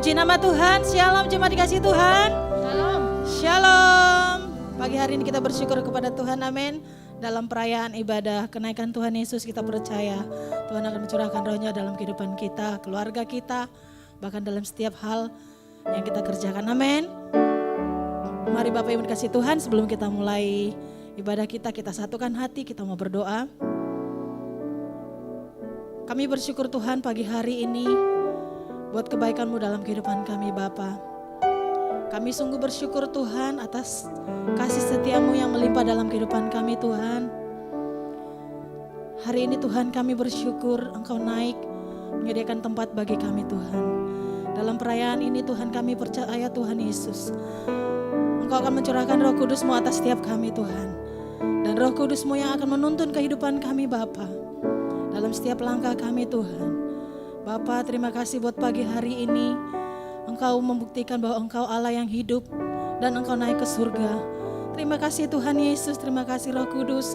Puji nama Tuhan. Shalom jemaat dikasih Tuhan. Shalom. Shalom. Pagi hari ini kita bersyukur kepada Tuhan, amin. Dalam perayaan ibadah kenaikan Tuhan Yesus, kita percaya Tuhan akan mencurahkan rohnya dalam kehidupan kita, keluarga kita, bahkan dalam setiap hal yang kita kerjakan, amin. Mari Bapak Ibu dikasih Tuhan, sebelum kita mulai ibadah kita satukan hati, kita mau berdoa. Kami bersyukur Tuhan pagi hari ini buat kebaikan-Mu dalam kehidupan kami Bapa. Kami sungguh bersyukur Tuhan atas kasih setia-Mu yang melimpah dalam kehidupan kami Tuhan. Hari ini Tuhan kami bersyukur Engkau naik menyediakan tempat bagi kami Tuhan. Dalam perayaan ini Tuhan kami percaya Tuhan Yesus, Engkau akan mencurahkan Roh Kudus-Mu atas setiap kami Tuhan. Dan Roh Kudus-Mu yang akan menuntun kehidupan kami Bapa dalam setiap langkah kami Tuhan. Bapa, terima kasih buat pagi hari ini. Engkau membuktikan bahwa Engkau Allah yang hidup dan Engkau naik ke surga. Terima kasih Tuhan Yesus, terima kasih Roh Kudus.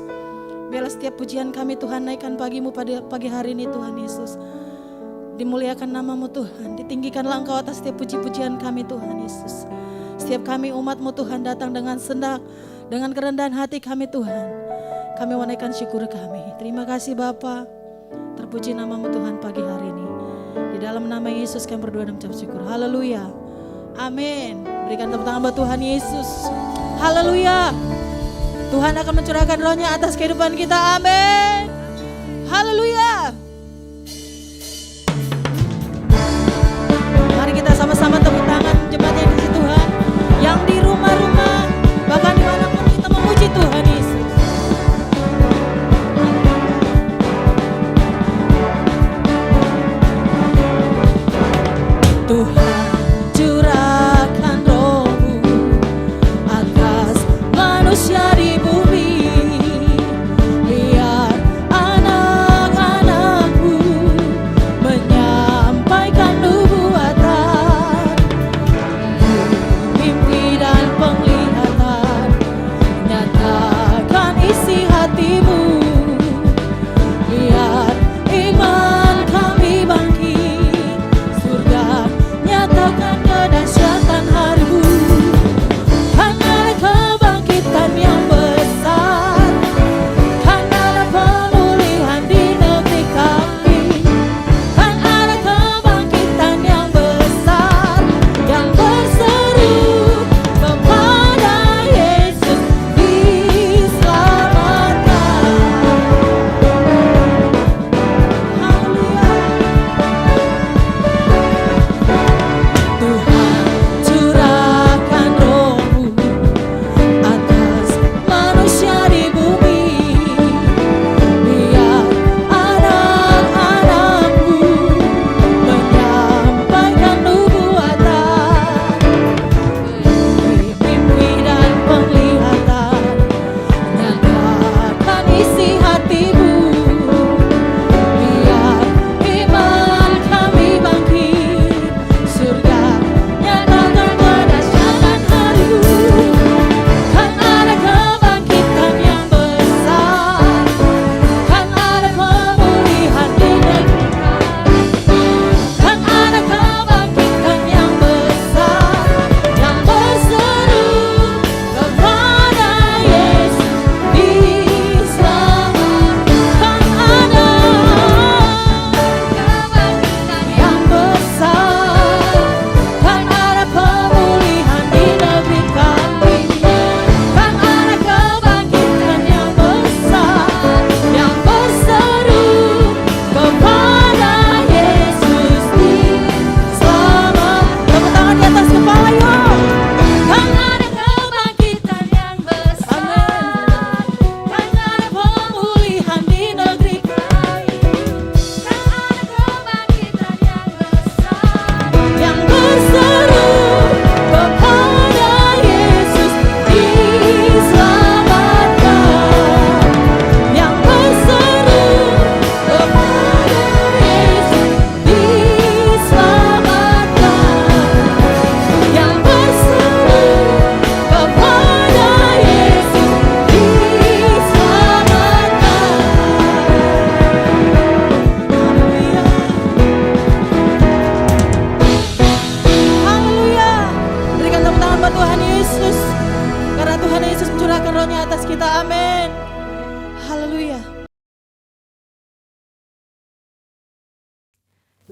Biarlah setiap pujian kami Tuhan naikkan pagi-Mu pada pagi hari ini Tuhan Yesus. Dimuliakan nama-Mu Tuhan, ditinggikanlah Engkau atas setiap puji-pujian kami Tuhan Yesus. Setiap kami umat-Mu Tuhan datang dengan sendak, dengan kerendahan hati kami Tuhan. Kami menaikkan syukur kami. Terima kasih Bapa. Terpuji nama-Mu Tuhan pagi hari ini. Di dalam nama Yesus kami berdoa dan mengucap syukur. Haleluya. Amin. Berikan tepuk tangan buat Tuhan Yesus. Haleluya. Tuhan akan mencurahkan rohnya atas kehidupan kita. Amin. Haleluya. Mari kita sama-sama tepuk tangan jemaat yang di Tuhan. Yang di rumah-rumah, bahkan dimanapun kita memuji Tuhan Yesus. Tuhan curahkan Roh-Mu atas manusia di bumi, biar anak-anak-Mu menyampaikan nubuatan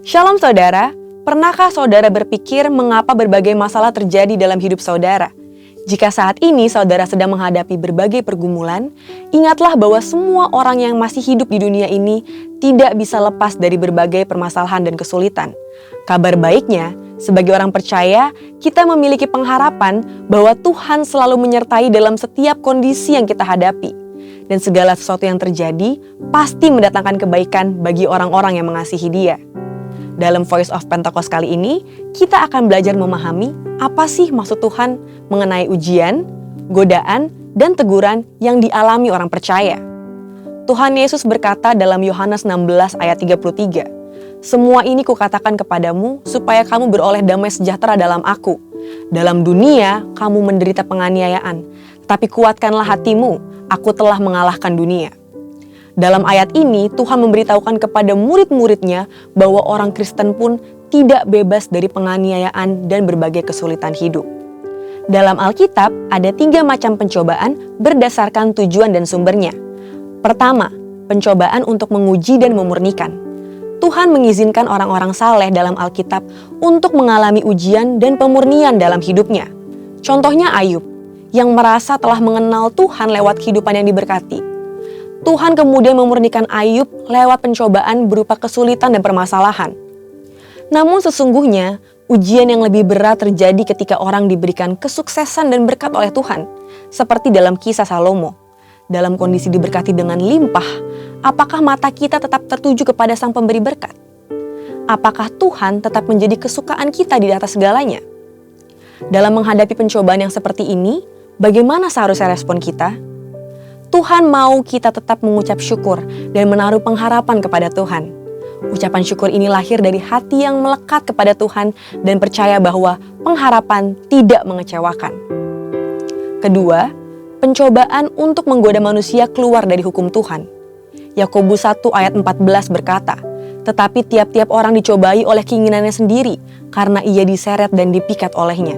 Shalom saudara, pernahkah saudara berpikir mengapa berbagai masalah terjadi dalam hidup saudara? Jika saat ini saudara sedang menghadapi berbagai pergumulan, ingatlah bahwa semua orang yang masih hidup di dunia ini tidak bisa lepas dari berbagai permasalahan dan kesulitan. Kabar baiknya, sebagai orang percaya, kita memiliki pengharapan bahwa Tuhan selalu menyertai dalam setiap kondisi yang kita hadapi. Dan segala sesuatu yang terjadi pasti mendatangkan kebaikan bagi orang-orang yang mengasihi Dia. Dalam Voice of Pentecost kali ini, kita akan belajar memahami apa sih maksud Tuhan mengenai ujian, godaan, dan teguran yang dialami orang percaya. Tuhan Yesus berkata dalam Yohanes 16 ayat 33, "Semua ini kukatakan kepadamu supaya kamu beroleh damai sejahtera dalam Aku. Dalam dunia kamu menderita penganiayaan, tapi kuatkanlah hatimu, Aku telah mengalahkan dunia." Dalam ayat ini, Tuhan memberitahukan kepada murid-muridnya bahwa orang Kristen pun tidak bebas dari penganiayaan dan berbagai kesulitan hidup. Dalam Alkitab, ada 3 macam pencobaan berdasarkan tujuan dan sumbernya. Pertama, pencobaan untuk menguji dan memurnikan. Tuhan mengizinkan orang-orang saleh dalam Alkitab untuk mengalami ujian dan pemurnian dalam hidupnya. Contohnya Ayub, yang merasa telah mengenal Tuhan lewat kehidupan yang diberkati. Tuhan kemudian memurnikan Ayub lewat pencobaan berupa kesulitan dan permasalahan. Namun sesungguhnya, ujian yang lebih berat terjadi ketika orang diberikan kesuksesan dan berkat oleh Tuhan, seperti dalam kisah Salomo. Dalam kondisi diberkati dengan limpah, apakah mata kita tetap tertuju kepada Sang Pemberi berkat? Apakah Tuhan tetap menjadi kesukaan kita di atas segalanya? Dalam menghadapi pencobaan yang seperti ini, bagaimana seharusnya respon kita? Tuhan mau kita tetap mengucap syukur dan menaruh pengharapan kepada Tuhan. Ucapan syukur ini lahir dari hati yang melekat kepada Tuhan dan percaya bahwa pengharapan tidak mengecewakan. Kedua, pencobaan untuk menggoda manusia keluar dari hukum Tuhan. Yakobus 1 ayat 14 berkata, "Tetapi tiap-tiap orang dicobai oleh keinginannya sendiri karena ia diseret dan dipikat olehnya."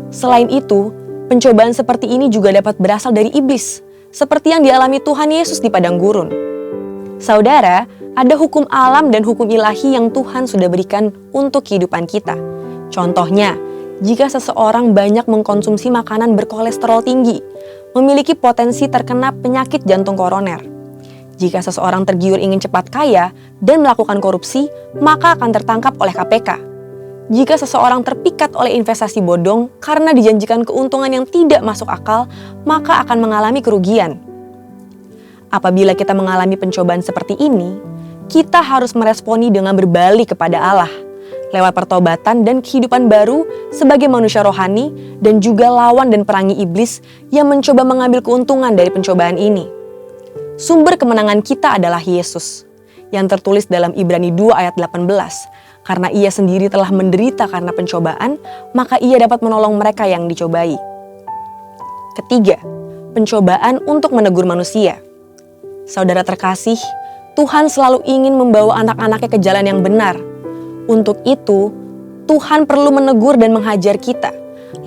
Selain itu, pencobaan seperti ini juga dapat berasal dari iblis, seperti yang dialami Tuhan Yesus di padang gurun. Saudara, ada hukum alam dan hukum ilahi yang Tuhan sudah berikan untuk kehidupan kita. Contohnya, jika seseorang banyak mengkonsumsi makanan berkolesterol tinggi, memiliki potensi terkena penyakit jantung koroner. Jika seseorang tergiur ingin cepat kaya dan melakukan korupsi, maka akan tertangkap oleh KPK. Jika seseorang terpikat oleh investasi bodong karena dijanjikan keuntungan yang tidak masuk akal, maka akan mengalami kerugian. Apabila kita mengalami pencobaan seperti ini, kita harus meresponi dengan berbalik kepada Allah, lewat pertobatan dan kehidupan baru sebagai manusia rohani dan juga lawan dan perangi iblis yang mencoba mengambil keuntungan dari pencobaan ini. Sumber kemenangan kita adalah Yesus, yang tertulis dalam Ibrani 2 ayat 18. Karena ia sendiri telah menderita karena pencobaan, maka ia dapat menolong mereka yang dicobai. Ketiga, pencobaan untuk menegur manusia. Saudara terkasih, Tuhan selalu ingin membawa anak-anaknya ke jalan yang benar. Untuk itu, Tuhan perlu menegur dan menghajar kita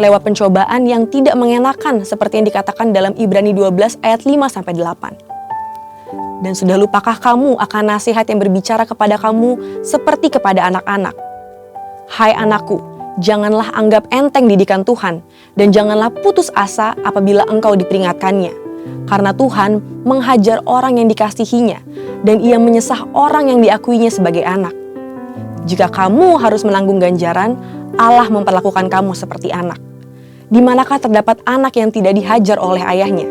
lewat pencobaan yang tidak mengenakan seperti yang dikatakan dalam Ibrani 12 ayat 5-8. Dan sudah lupakah kamu akan nasihat yang berbicara kepada kamu seperti kepada anak-anak? Hai anakku, janganlah anggap enteng didikan Tuhan, dan janganlah putus asa apabila engkau diperingatkannya. Karena Tuhan menghajar orang yang dikasihinya, dan ia menyesah orang yang diakuinya sebagai anak. Jika kamu harus menanggung ganjaran, Allah memperlakukan kamu seperti anak. Di manakah terdapat anak yang tidak dihajar oleh ayahnya?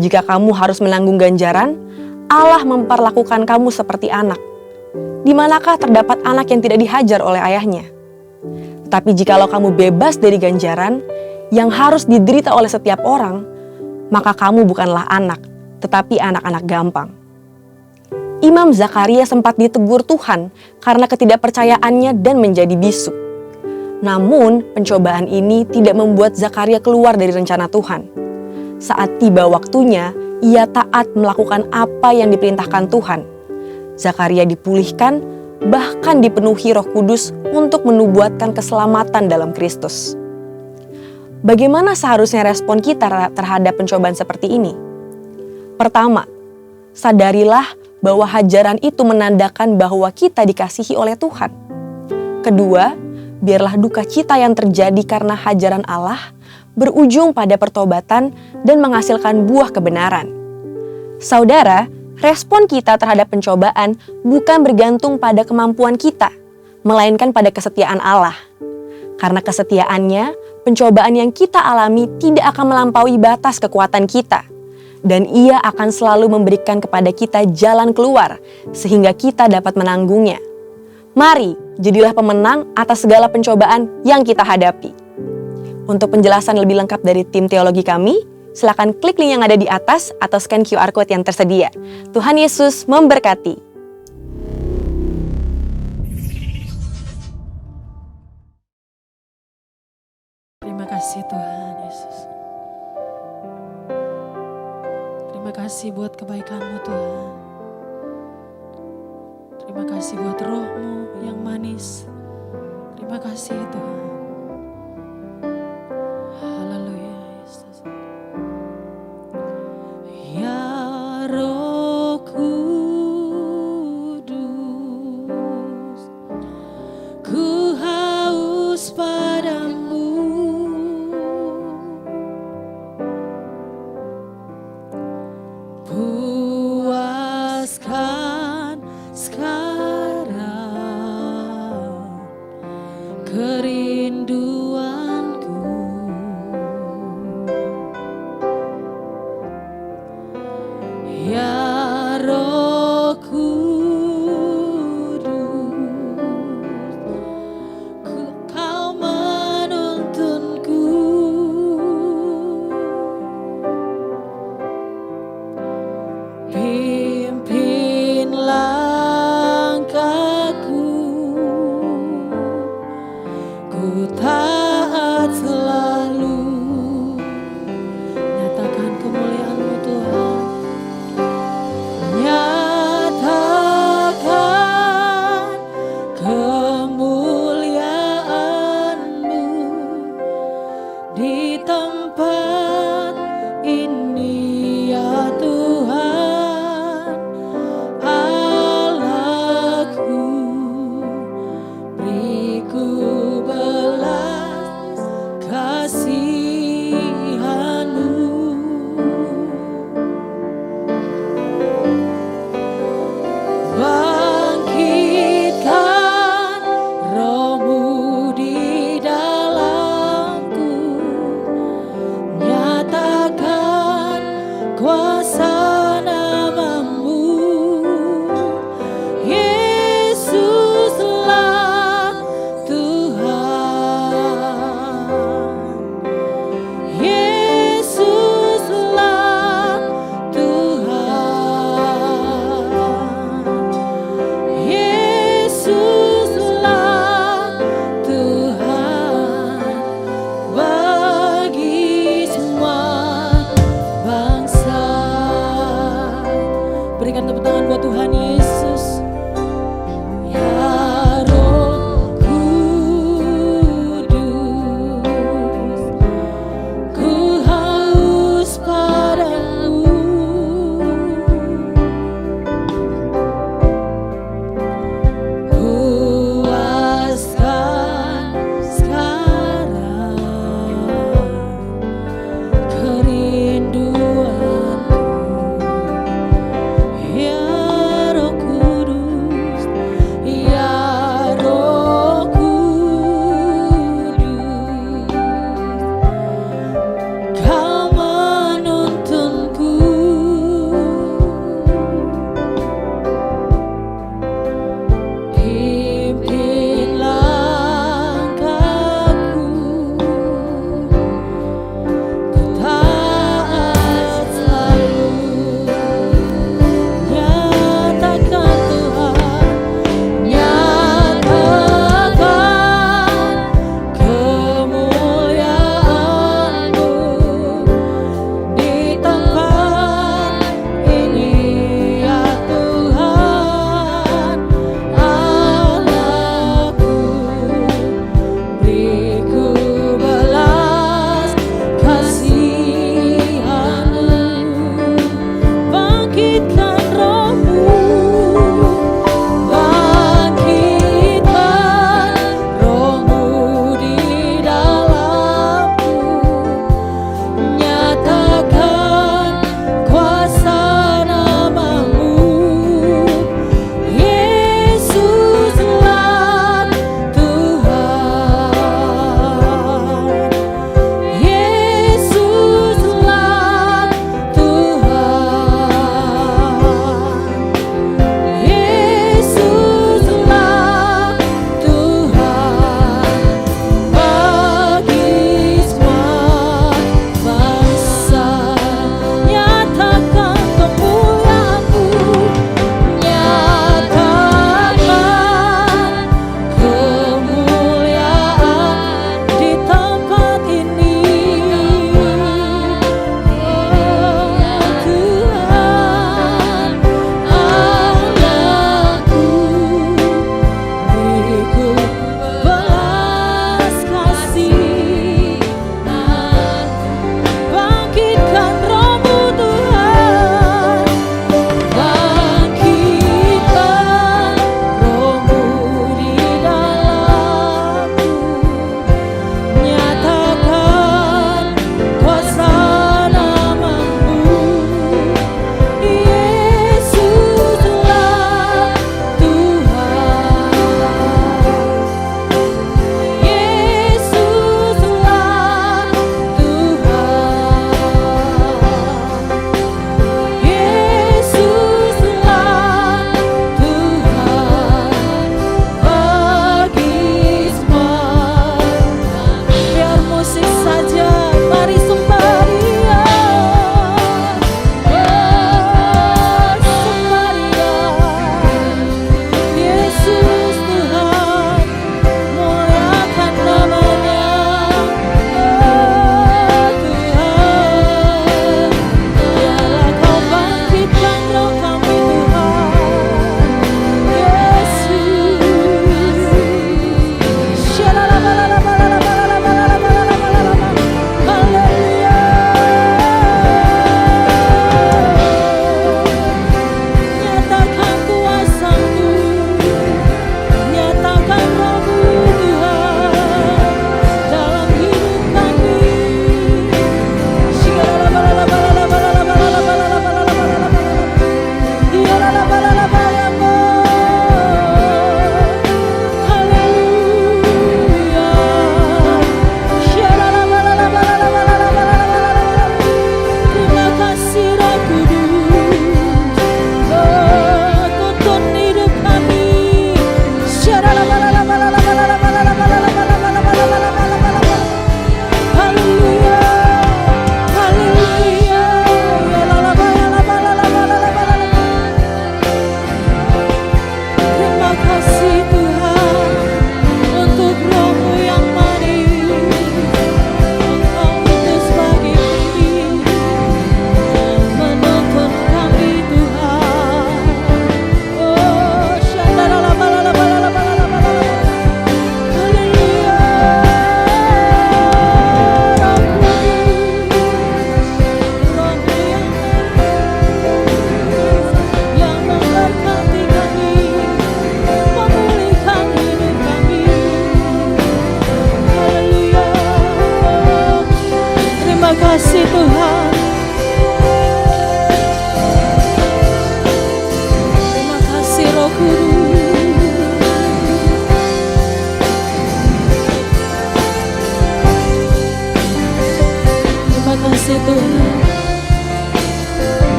Jika kamu harus menanggung ganjaran, Allah memperlakukan kamu seperti anak. Di manakah terdapat anak yang tidak dihajar oleh ayahnya? Tapi jikalau kamu bebas dari ganjaran yang harus diderita oleh setiap orang, maka kamu bukanlah anak, tetapi anak-anak gampang. Imam Zakaria sempat ditegur Tuhan karena ketidakpercayaannya dan menjadi bisu. Namun, pencobaan ini tidak membuat Zakaria keluar dari rencana Tuhan. Saat tiba waktunya, ia taat melakukan apa yang diperintahkan Tuhan. Zakaria dipulihkan, bahkan dipenuhi Roh Kudus untuk menubuatkan keselamatan dalam Kristus. Bagaimana seharusnya respon kita terhadap pencobaan seperti ini? Pertama, sadarilah bahwa hajaran itu menandakan bahwa kita dikasihi oleh Tuhan. Kedua, biarlah duka cita yang terjadi karena hajaran Allah berujung pada pertobatan dan menghasilkan buah kebenaran. Saudara, respon kita terhadap pencobaan bukan bergantung pada kemampuan kita, melainkan pada kesetiaan Allah. Karena kesetiaannya, pencobaan yang kita alami tidak akan melampaui batas kekuatan kita. Dan Ia akan selalu memberikan kepada kita jalan keluar, sehingga kita dapat menanggungnya. Mari, jadilah pemenang atas segala pencobaan yang kita hadapi. Untuk penjelasan lebih lengkap dari tim teologi kami, silakan klik link yang ada di atas atau scan QR Code yang tersedia. Tuhan Yesus memberkati. Terima kasih Tuhan Yesus. Terima kasih buat kebaikan-Mu Tuhan. Terima kasih buat roh-Mu yang manis. Terima kasih Tuhan. Haleluya Yesus. Ya Roh Kudus, ku haus padamu. Puaskan sekarang kerinduanku. Ya Roh Kudus, Kau menuntunku. Pimpin langkahku, ku taat selalu. Nyatakan kemuliaan-Mu Tuhan. Nyatakan kemuliaan-Mu di tempat ini ya Tuhan. Allahku, beriku belas kasihan-Mu. Bangkitkan roh-Mu di dalamku. Nyatakan kuasa nama-Mu. Yesuslah Tuhan. Yesuslah Tuhan. Yesuslah Tuhan bagi semua bangsa. Berikan tepuk tangan buat Tuhan Yesus. Ya Roh Kudus, ku haus padamu. Puaskan sekarang kerinduanku. Ya Roh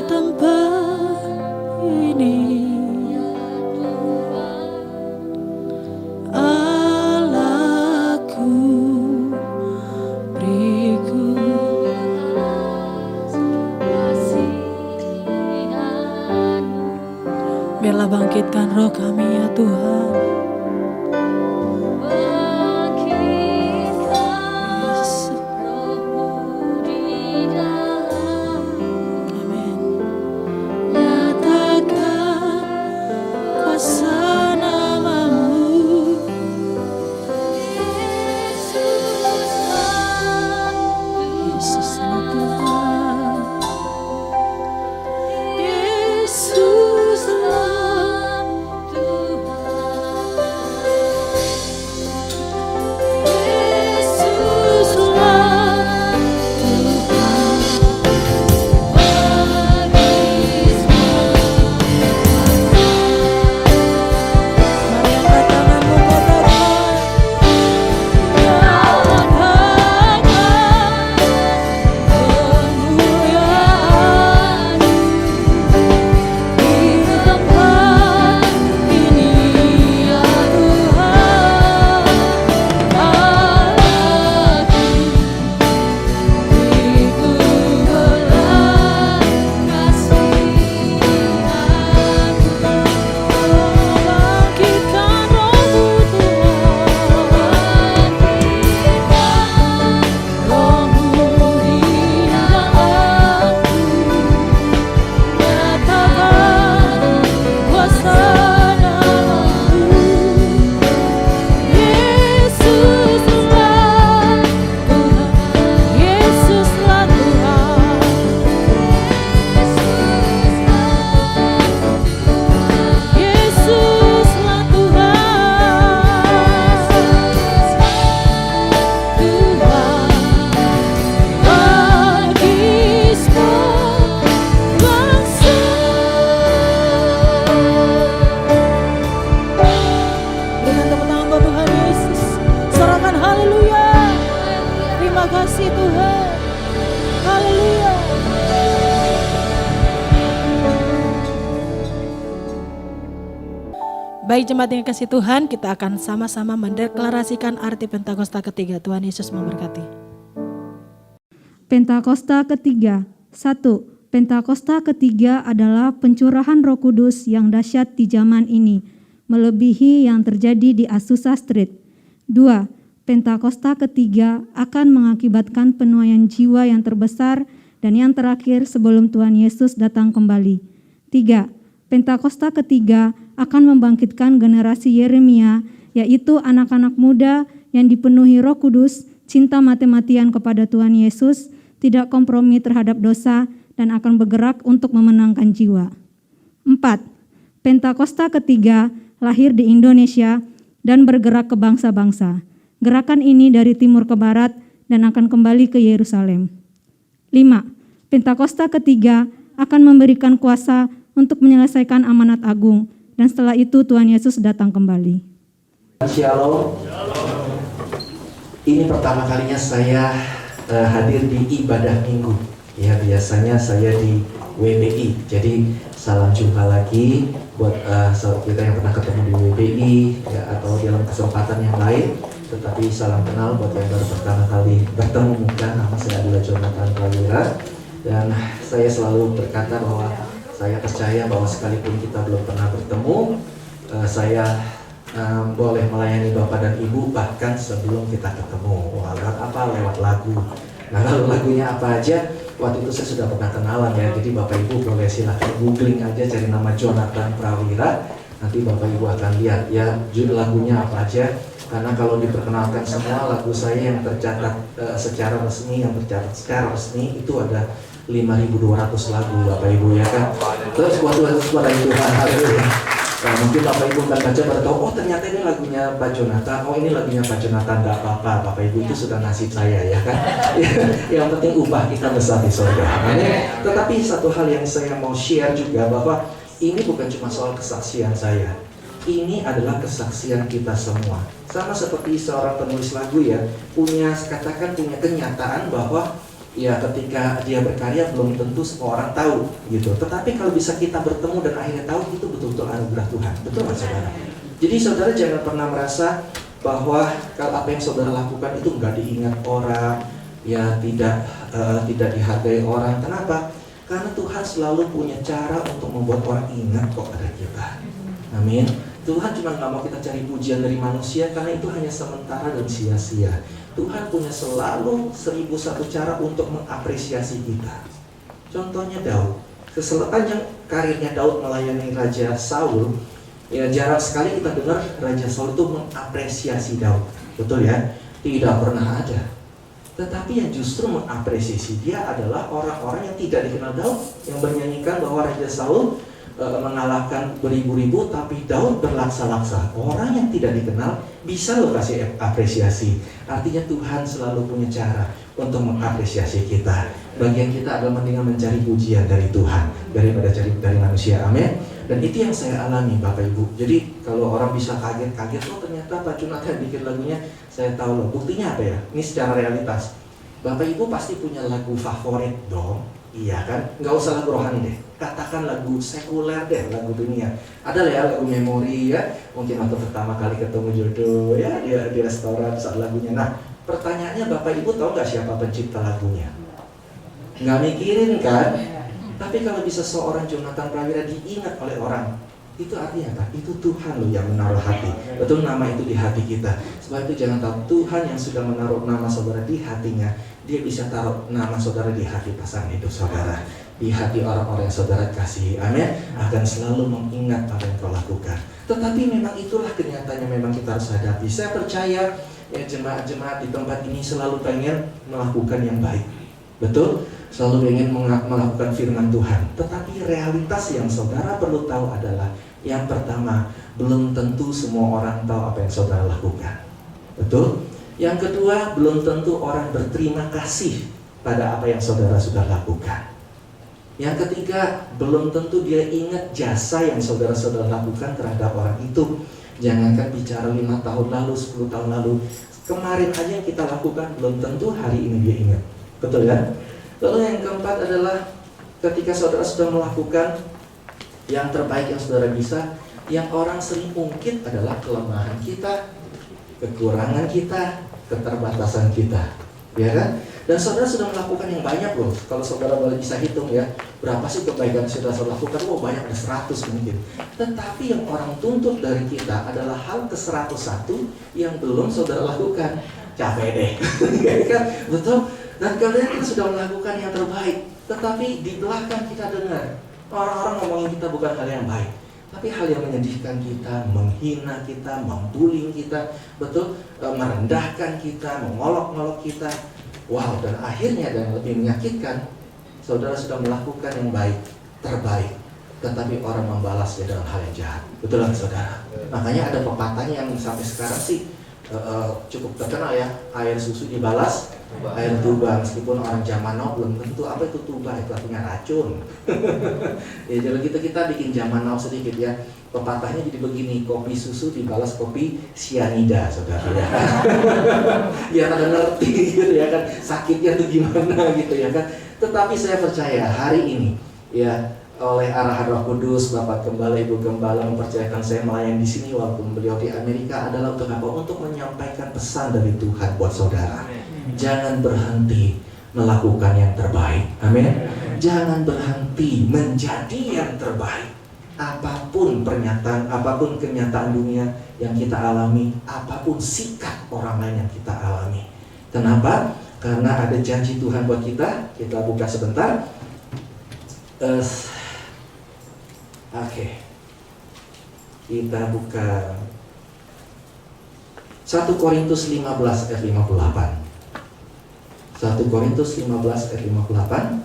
tempat ini. Allahku, beriku biarlah bangkitkan roh kami ya Tuhan. Amin. Nyatakan kuasa namamu, Yesuslah Tuhan. Yesuslah mari angkat tanganmu katakan, nyatakan kemuliaan di tempat ini ya Tuhan. Allahku, beriku belas kasihan-Mu. Bangkitkan rohmu Tuhan, rohmu di dalamku. Nyatakan kuasa namamu, Yesuslah Tuhan, Yesuslah Tuhan, Yesuslah Tuhan, Tuhan bagi semua bangsa. Dengan tepuk tangan buat Tuhan Yesus, sorakan haleluya. Terima kasih Tuhan, haleluya. Baik jemaat yang kasih Tuhan, kita akan sama-sama mendeklarasikan arti Pentakosta ketiga. Tuhan Yesus memberkati. Pentakosta ketiga. 1. Pentakosta ketiga adalah pencurahan Roh Kudus yang dahsyat di zaman ini, melebihi yang terjadi di Azusa Street. 2. Pentakosta ketiga akan mengakibatkan penuaian jiwa yang terbesar dan yang terakhir sebelum Tuhan Yesus datang kembali. 3. Pentakosta ketiga akan membangkitkan generasi Yeremia, yaitu anak-anak muda yang dipenuhi Roh Kudus, cinta mati-matian kepada Tuhan Yesus, tidak kompromi terhadap dosa, dan akan bergerak untuk memenangkan jiwa. 4. Pentakosta ketiga lahir di Indonesia dan bergerak ke bangsa-bangsa. Gerakan ini dari timur ke barat dan akan kembali ke Yerusalem. 5. Pentakosta ketiga akan memberikan kuasa untuk menyelesaikan amanat agung, dan setelah itu Tuhan Yesus datang kembali. Shalom. Ini pertama kalinya saya hadir di ibadah minggu. Ya, biasanya saya di WBI. Jadi salam jumpa lagi buat sahabat kita yang pernah ketemu di WBI ya, atau dalam kesempatan yang lain. Tetapi salam kenal buat yang baru pertama kali bertemu muka. Nama saya adalah Jonathan Prawira, dan saya selalu berkata bahwa saya percaya bahwa sekalipun kita belum pernah bertemu, saya boleh melayani Bapak dan Ibu bahkan sebelum kita ketemu. Lewat apa? Lewat lagu. Nah, lalu lagunya apa aja? Waktu itu saya sudah pernah kenalan ya. Jadi Bapak Ibu boleh silahkan googling aja, cari nama Jonathan Prawira. Nanti Bapak Ibu akan lihat ya lagunya apa aja. Karena kalau diperkenalkan semua lagu saya yang tercatat secara resmi, yang tercatat secara resmi itu ada 5.200 lagu Bapak Ibu ya kan. Terus waktu pada itu nah, mungkin Bapak Ibu akan baca baru tahu, oh ternyata ini lagunya Pak Jonathan, oh ini lagunya Pak Jonathan, gak apa-apa, Bapak Ibu itu sudah nasib saya ya kan. Yang penting upah kita besar di surga. Tetapi satu hal yang saya mau share juga bahwa ini bukan cuma soal kesaksian saya, ini adalah kesaksian kita semua. Sama seperti seorang penulis lagu ya, katakan punya kenyataan bahwa ya ketika dia berkarya belum tentu semua orang tahu gitu. Tetapi kalau bisa kita bertemu dan akhirnya tahu, itu betul-betul anugerah Tuhan. Betul nggak saudara? Jadi saudara jangan pernah merasa bahwa kalau apa yang saudara lakukan itu nggak diingat orang, ya tidak dihargai orang. Kenapa? Karena Tuhan selalu punya cara untuk membuat orang ingat kok ada kita. Amin. Tuhan cuma nggak mau kita cari pujian dari manusia, karena itu hanya sementara dan sia-sia. Tuhan punya selalu 1001 cara untuk mengapresiasi kita. Contohnya Daud. Sepanjang karirnya Daud melayani Raja Saul, ya jarang sekali kita dengar Raja Saul itu mengapresiasi Daud. Betul ya? Tidak pernah ada. Tetapi yang justru mengapresiasi dia adalah orang-orang yang tidak dikenal Daud, yang bernyanyikan bahwa Raja Saul mengalahkan beribu-ribu, tapi Daud berlaksa-laksa. Orang yang tidak dikenal bisa loh kasih apresiasi. Artinya Tuhan selalu punya cara untuk mengapresiasi kita. Bagian kita adalah mendingan mencari pujian dari Tuhan daripada cari dari manusia. Amin. Dan itu yang saya alami Bapak Ibu. Jadi kalau orang bisa kaget-kaget, oh ternyata Pak Jonathan bikin lagunya, saya tahu loh. Buktinya apa ya? Ini secara realitas. Bapak Ibu pasti punya lagu favorit dong. Iya kan? Nggak usah lagu rohani deh. Katakan lagu sekuler deh, lagu dunia. Ada lah ya lagu memori ya. Mungkin waktu pertama kali ketemu jodoh ya, di restoran saat lagunya. Nah, pertanyaannya Bapak Ibu tahu nggak siapa pencipta lagunya? Nggak mikirin kan? Tapi kalau bisa seorang Jonathan Prawira diingat oleh orang, itu artinya apa? Itu Tuhan loh yang menaruh hati. Betul, nama itu di hati kita. Sebab itu jangan tahu, Tuhan yang sudah menaruh nama saudara di hatinya, dia bisa taruh nama saudara di hati pasangan hidup saudara, di hati orang-orang yang saudara kasihi. Amin. Akan selalu mengingat apa yang kau lakukan. Tetapi memang itulah kenyataannya, memang kita harus hadapi. Saya percaya ya jemaat-jemaat di tempat ini selalu pengen melakukan yang baik. Betul? Selalu ingin melakukan firman Tuhan. Tetapi realitas yang saudara perlu tahu adalah, yang pertama, belum tentu semua orang tahu apa yang saudara lakukan. Betul? Yang kedua, belum tentu orang berterima kasih pada apa yang saudara sudah lakukan. Yang ketiga, belum tentu dia ingat jasa yang saudara-saudara lakukan terhadap orang itu. Jangankan bicara 5 tahun lalu, 10 tahun lalu, kemarin aja yang kita lakukan belum tentu hari ini dia ingat. Betul kan? Lalu yang keempat adalah ketika saudara sudah melakukan yang terbaik yang saudara bisa, yang orang sering ungkit adalah kelemahan kita, kekurangan kita, keterbatasan kita, ya kan? Dan saudara sudah melakukan yang banyak loh. Kalau saudara boleh bisa hitung ya, berapa sih kebaikan saudara lakukan? Oh banyak, ada 100 mungkin. Tetapi yang orang tuntut dari kita adalah hal ke-101 yang belum saudara lakukan. Capek deh, kan? Betul? Dan kalian kan sudah melakukan yang terbaik, tetapi di belakang kita dengar orang-orang ngomongin kita bukan hal yang baik, tapi hal yang menyedihkan kita, menghina kita, membuli kita, betul, merendahkan kita, mengolok-ngolok kita. Wow, dan akhirnya dan lebih menyakitkan, saudara sudah melakukan yang baik, terbaik, tetapi orang membalasnya dengan hal yang jahat. Betul kan saudara? Makanya ada pepatahnya yang sampai sekarang sih cukup terkenal ya, air susu dibalas air tuba. Meskipun orang zaman now belum tentu apa itu tuba, itu artinya racun. Ya jadi kita bikin zaman now sedikit ya. Pepatahnya jadi begini, kopi susu dibalas kopi sianida, saudara ya. Ya pada ngerti gitu ya kan, sakitnya tuh gimana gitu ya kan. Tetapi saya percaya hari ini ya, oleh arahan Roh Kudus, Bapak Gembala, Ibu Gembala mempercayakan saya melayani di sini walaupun beliau di Amerika, adalah untuk apa? Untuk menyampaikan pesan dari Tuhan buat saudara. Jangan berhenti melakukan yang terbaik. Amin. Jangan berhenti menjadi yang terbaik. Apapun pernyataan, apapun kenyataan dunia yang kita alami, apapun sikap orang lain yang kita alami. Kenapa? Karena ada janji Tuhan buat kita. Kita buka sebentar. Oke. Kita buka 1 Korintus 15 ayat 58. 1 Korintus 15 ayat 58.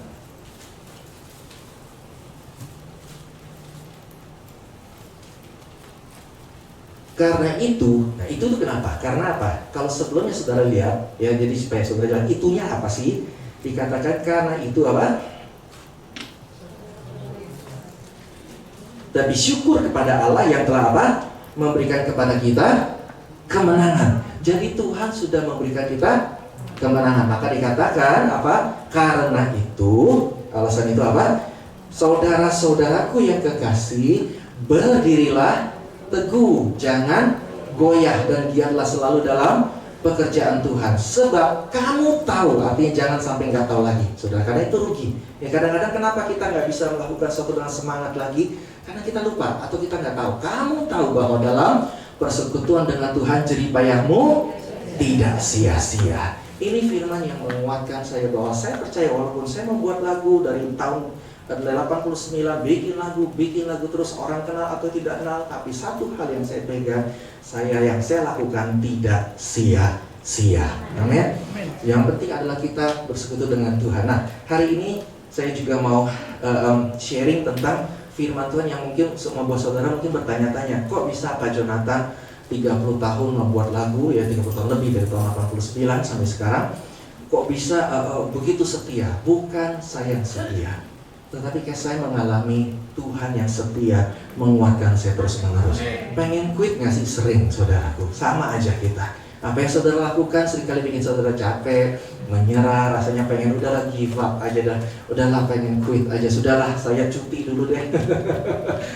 Karena itu, nah itu tuh kenapa? Karena apa? Kalau sebelumnya saudara lihat, ya jadi supaya saudara lihat itunya apa sih? Dikatakan karena itu apa? Dan bersyukur kepada Allah yang telah apa? Memberikan kepada kita kemenangan. Jadi Tuhan sudah memberikan kita kemenangan. Maka dikatakan apa? Karena itu, alasan itu apa? Saudara-saudaraku yang kekasih, berdirilah teguh, jangan goyah, dan giatlah selalu dalam pekerjaan Tuhan. Sebab kamu tahu, artinya jangan sampai nggak tahu lagi, saudara. Karena itu rugi. Ya, kadang-kadang kenapa kita nggak bisa melakukan sesuatu dengan semangat lagi? Karena kita lupa atau kita nggak tahu. Kamu tahu bahwa dalam persekutuan dengan Tuhan jeripayahmu tidak sia-sia. Ini firman yang menguatkan saya bahwa saya percaya walaupun saya membuat lagu dari tahun 89, bikin lagu terus, orang kenal atau tidak kenal, tapi satu hal yang saya pegang, yang saya lakukan tidak sia-sia. Amin. Yang penting adalah kita bersekutu dengan Tuhan. Nah, hari ini saya juga mau sharing tentang firman Tuhan yang mungkin membuat saudara mungkin bertanya-tanya, kok bisa Pak Jonathan 30 tahun membuat lagu, ya 30 tahun lebih dari tahun 89 sampai sekarang, kok bisa begitu setia? Bukan saya yang setia, tetapi kayak saya mengalami Tuhan yang setia menguatkan saya terus menerus. Pengen quit nggak sih? Sering, saudaraku. Sama aja kita. Apa yang saudara lakukan seringkali bikin saudara capek, menyerah, rasanya pengen udahlah give up aja dah, udahlah pengen quit aja, sudahlah saya cuti dulu deh.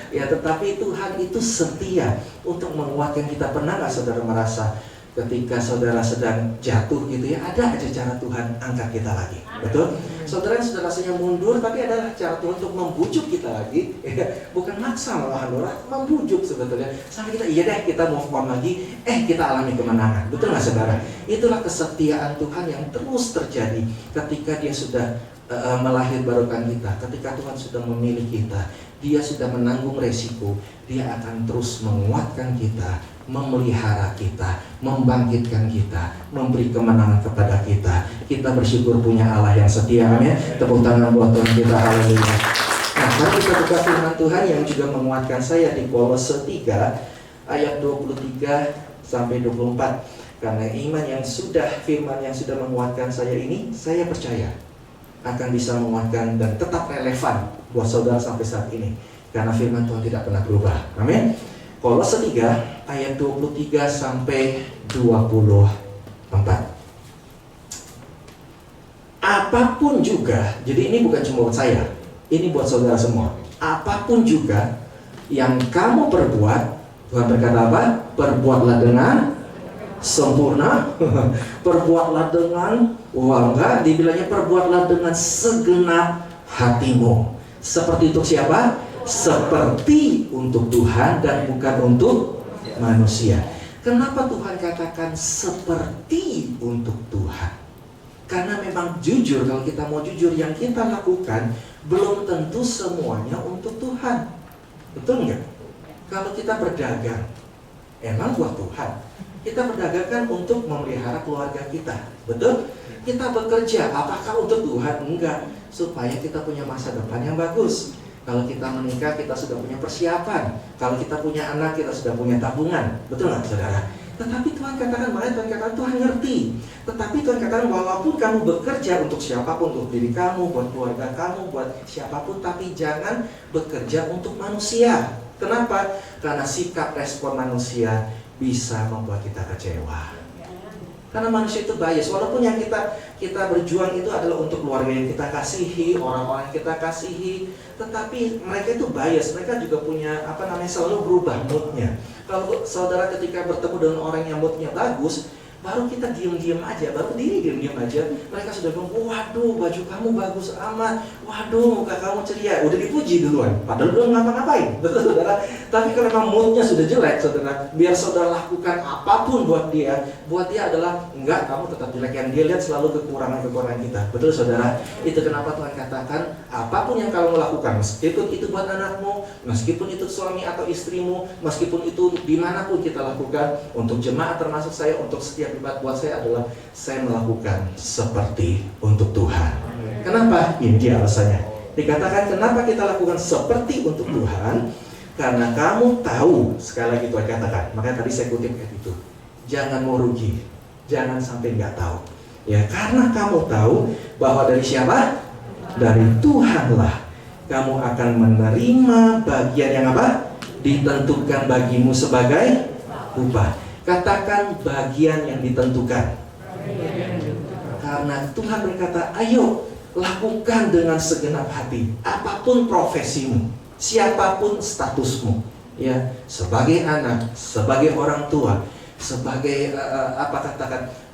Ya, tetapi Tuhan itu setia untuk menguatkan kita. Pernah nggak saudara merasa ketika saudara sedang jatuh gitu ya, ada aja cara Tuhan angkat kita lagi, betul? Saudara yang sudah rasanya mundur, tapi adalah cara Tuhan untuk membujuk kita lagi, ya. Bukan maksa malahan, membujuk sebetulnya, sampai kita iya deh, kita move on lagi, kita alami kemenangan, betul nggak saudara? Itulah kesetiaan Tuhan yang terus terjadi ketika Dia sudah melahirkan kita, ketika Tuhan sudah memilih kita, Dia sudah menanggung resiko, Dia akan terus menguatkan kita, memelihara kita, membangkitkan kita, memberi kemenangan kepada kita. Kita bersyukur punya Allah yang setia, amin. Tepuk tangan buat Tuhan kita, haleluya. Nah, mari kita buka firman Tuhan yang juga menguatkan saya di Kolose 3 ayat 23 sampai 24. Karena iman yang sudah, firman yang sudah menguatkan saya ini, saya percaya akan bisa menguatkan dan tetap relevan buat saudara sampai saat ini. Karena firman Tuhan tidak pernah berubah, amin. Kolose 3 ayat 23 sampai 24. Apapun juga, jadi ini bukan cuma buat saya, ini buat saudara semua. Apapun juga yang kamu perbuat, Tuhan berkata apa? Perbuatlah dengan sempurna, perbuatlah dengan, dibilangnya perbuatlah dengan segenap hatimu. Seperti untuk siapa? Seperti untuk Tuhan dan bukan untuk manusia. Kenapa Tuhan katakan seperti untuk Tuhan? Karena memang jujur, kalau kita mau jujur, yang kita lakukan belum tentu semuanya untuk Tuhan. Betul nggak? Kalau kita berdagang, emang buat Tuhan. Kita berdagang kan untuk memelihara keluarga kita. Betul? Kita bekerja, apakah untuk Tuhan? Enggak. Supaya kita punya masa depan yang bagus. Kalau kita menikah, kita sudah punya persiapan. Kalau kita punya anak, kita sudah punya tabungan. Betul nggak, saudara? Tetapi Tuhan katakan, makanya Tuhan katakan Tuhan ngerti. Tetapi Tuhan katakan walaupun kamu bekerja untuk siapapun, untuk diri kamu, buat keluarga kamu, buat siapapun, tapi jangan bekerja untuk manusia. Kenapa? Karena sikap respon manusia bisa membuat kita kecewa. Karena manusia itu bias, walaupun yang kita berjuang itu adalah untuk keluarga yang kita kasihi, orang-orang yang kita kasihi, tetapi mereka itu bias, mereka juga punya selalu berubah moodnya. Kalau saudara ketika bertemu dengan orang yang moodnya bagus, baru kita diam-diam aja, baru diri diam-diam aja, mereka sudah bilang, waduh baju kamu bagus amat, waduh muka kamu ceria, udah dipuji duluan, padahal belum ngapa-ngapain, betul saudara. Tapi kalau memang moodnya sudah jelek, saudara, biar saudara lakukan apapun buat dia adalah, enggak, kamu tetap jelek. Yang dia lihat selalu kekurangan-kekurangan kita, betul saudara. Itu kenapa Tuhan katakan, apapun yang kamu lakukan, meskipun itu buat anakmu, meskipun itu suami atau istrimu, meskipun itu dimanapun kita lakukan, untuk jemaat termasuk saya, untuk setiap ibadah buat saya adalah saya melakukan seperti untuk Tuhan. Kenapa? Ini dia alasannya. Dikatakan kenapa kita lakukan seperti untuk Tuhan? Karena kamu tahu, sekali lagi Tuhan katakan, makanya tadi saya kutip itu, jangan mau rugi, jangan sampai nggak tahu. Ya, karena kamu tahu bahwa dari siapa? Dari Tuhanlah kamu akan menerima bagian yang apa? Ditentukan bagimu sebagai upah. Katakan bagian yang ditentukan. Karena Tuhan berkata, ayo lakukan dengan segenap hati. Apapun profesimu, siapapun statusmu, ya, sebagai anak, sebagai orang tua, sebagai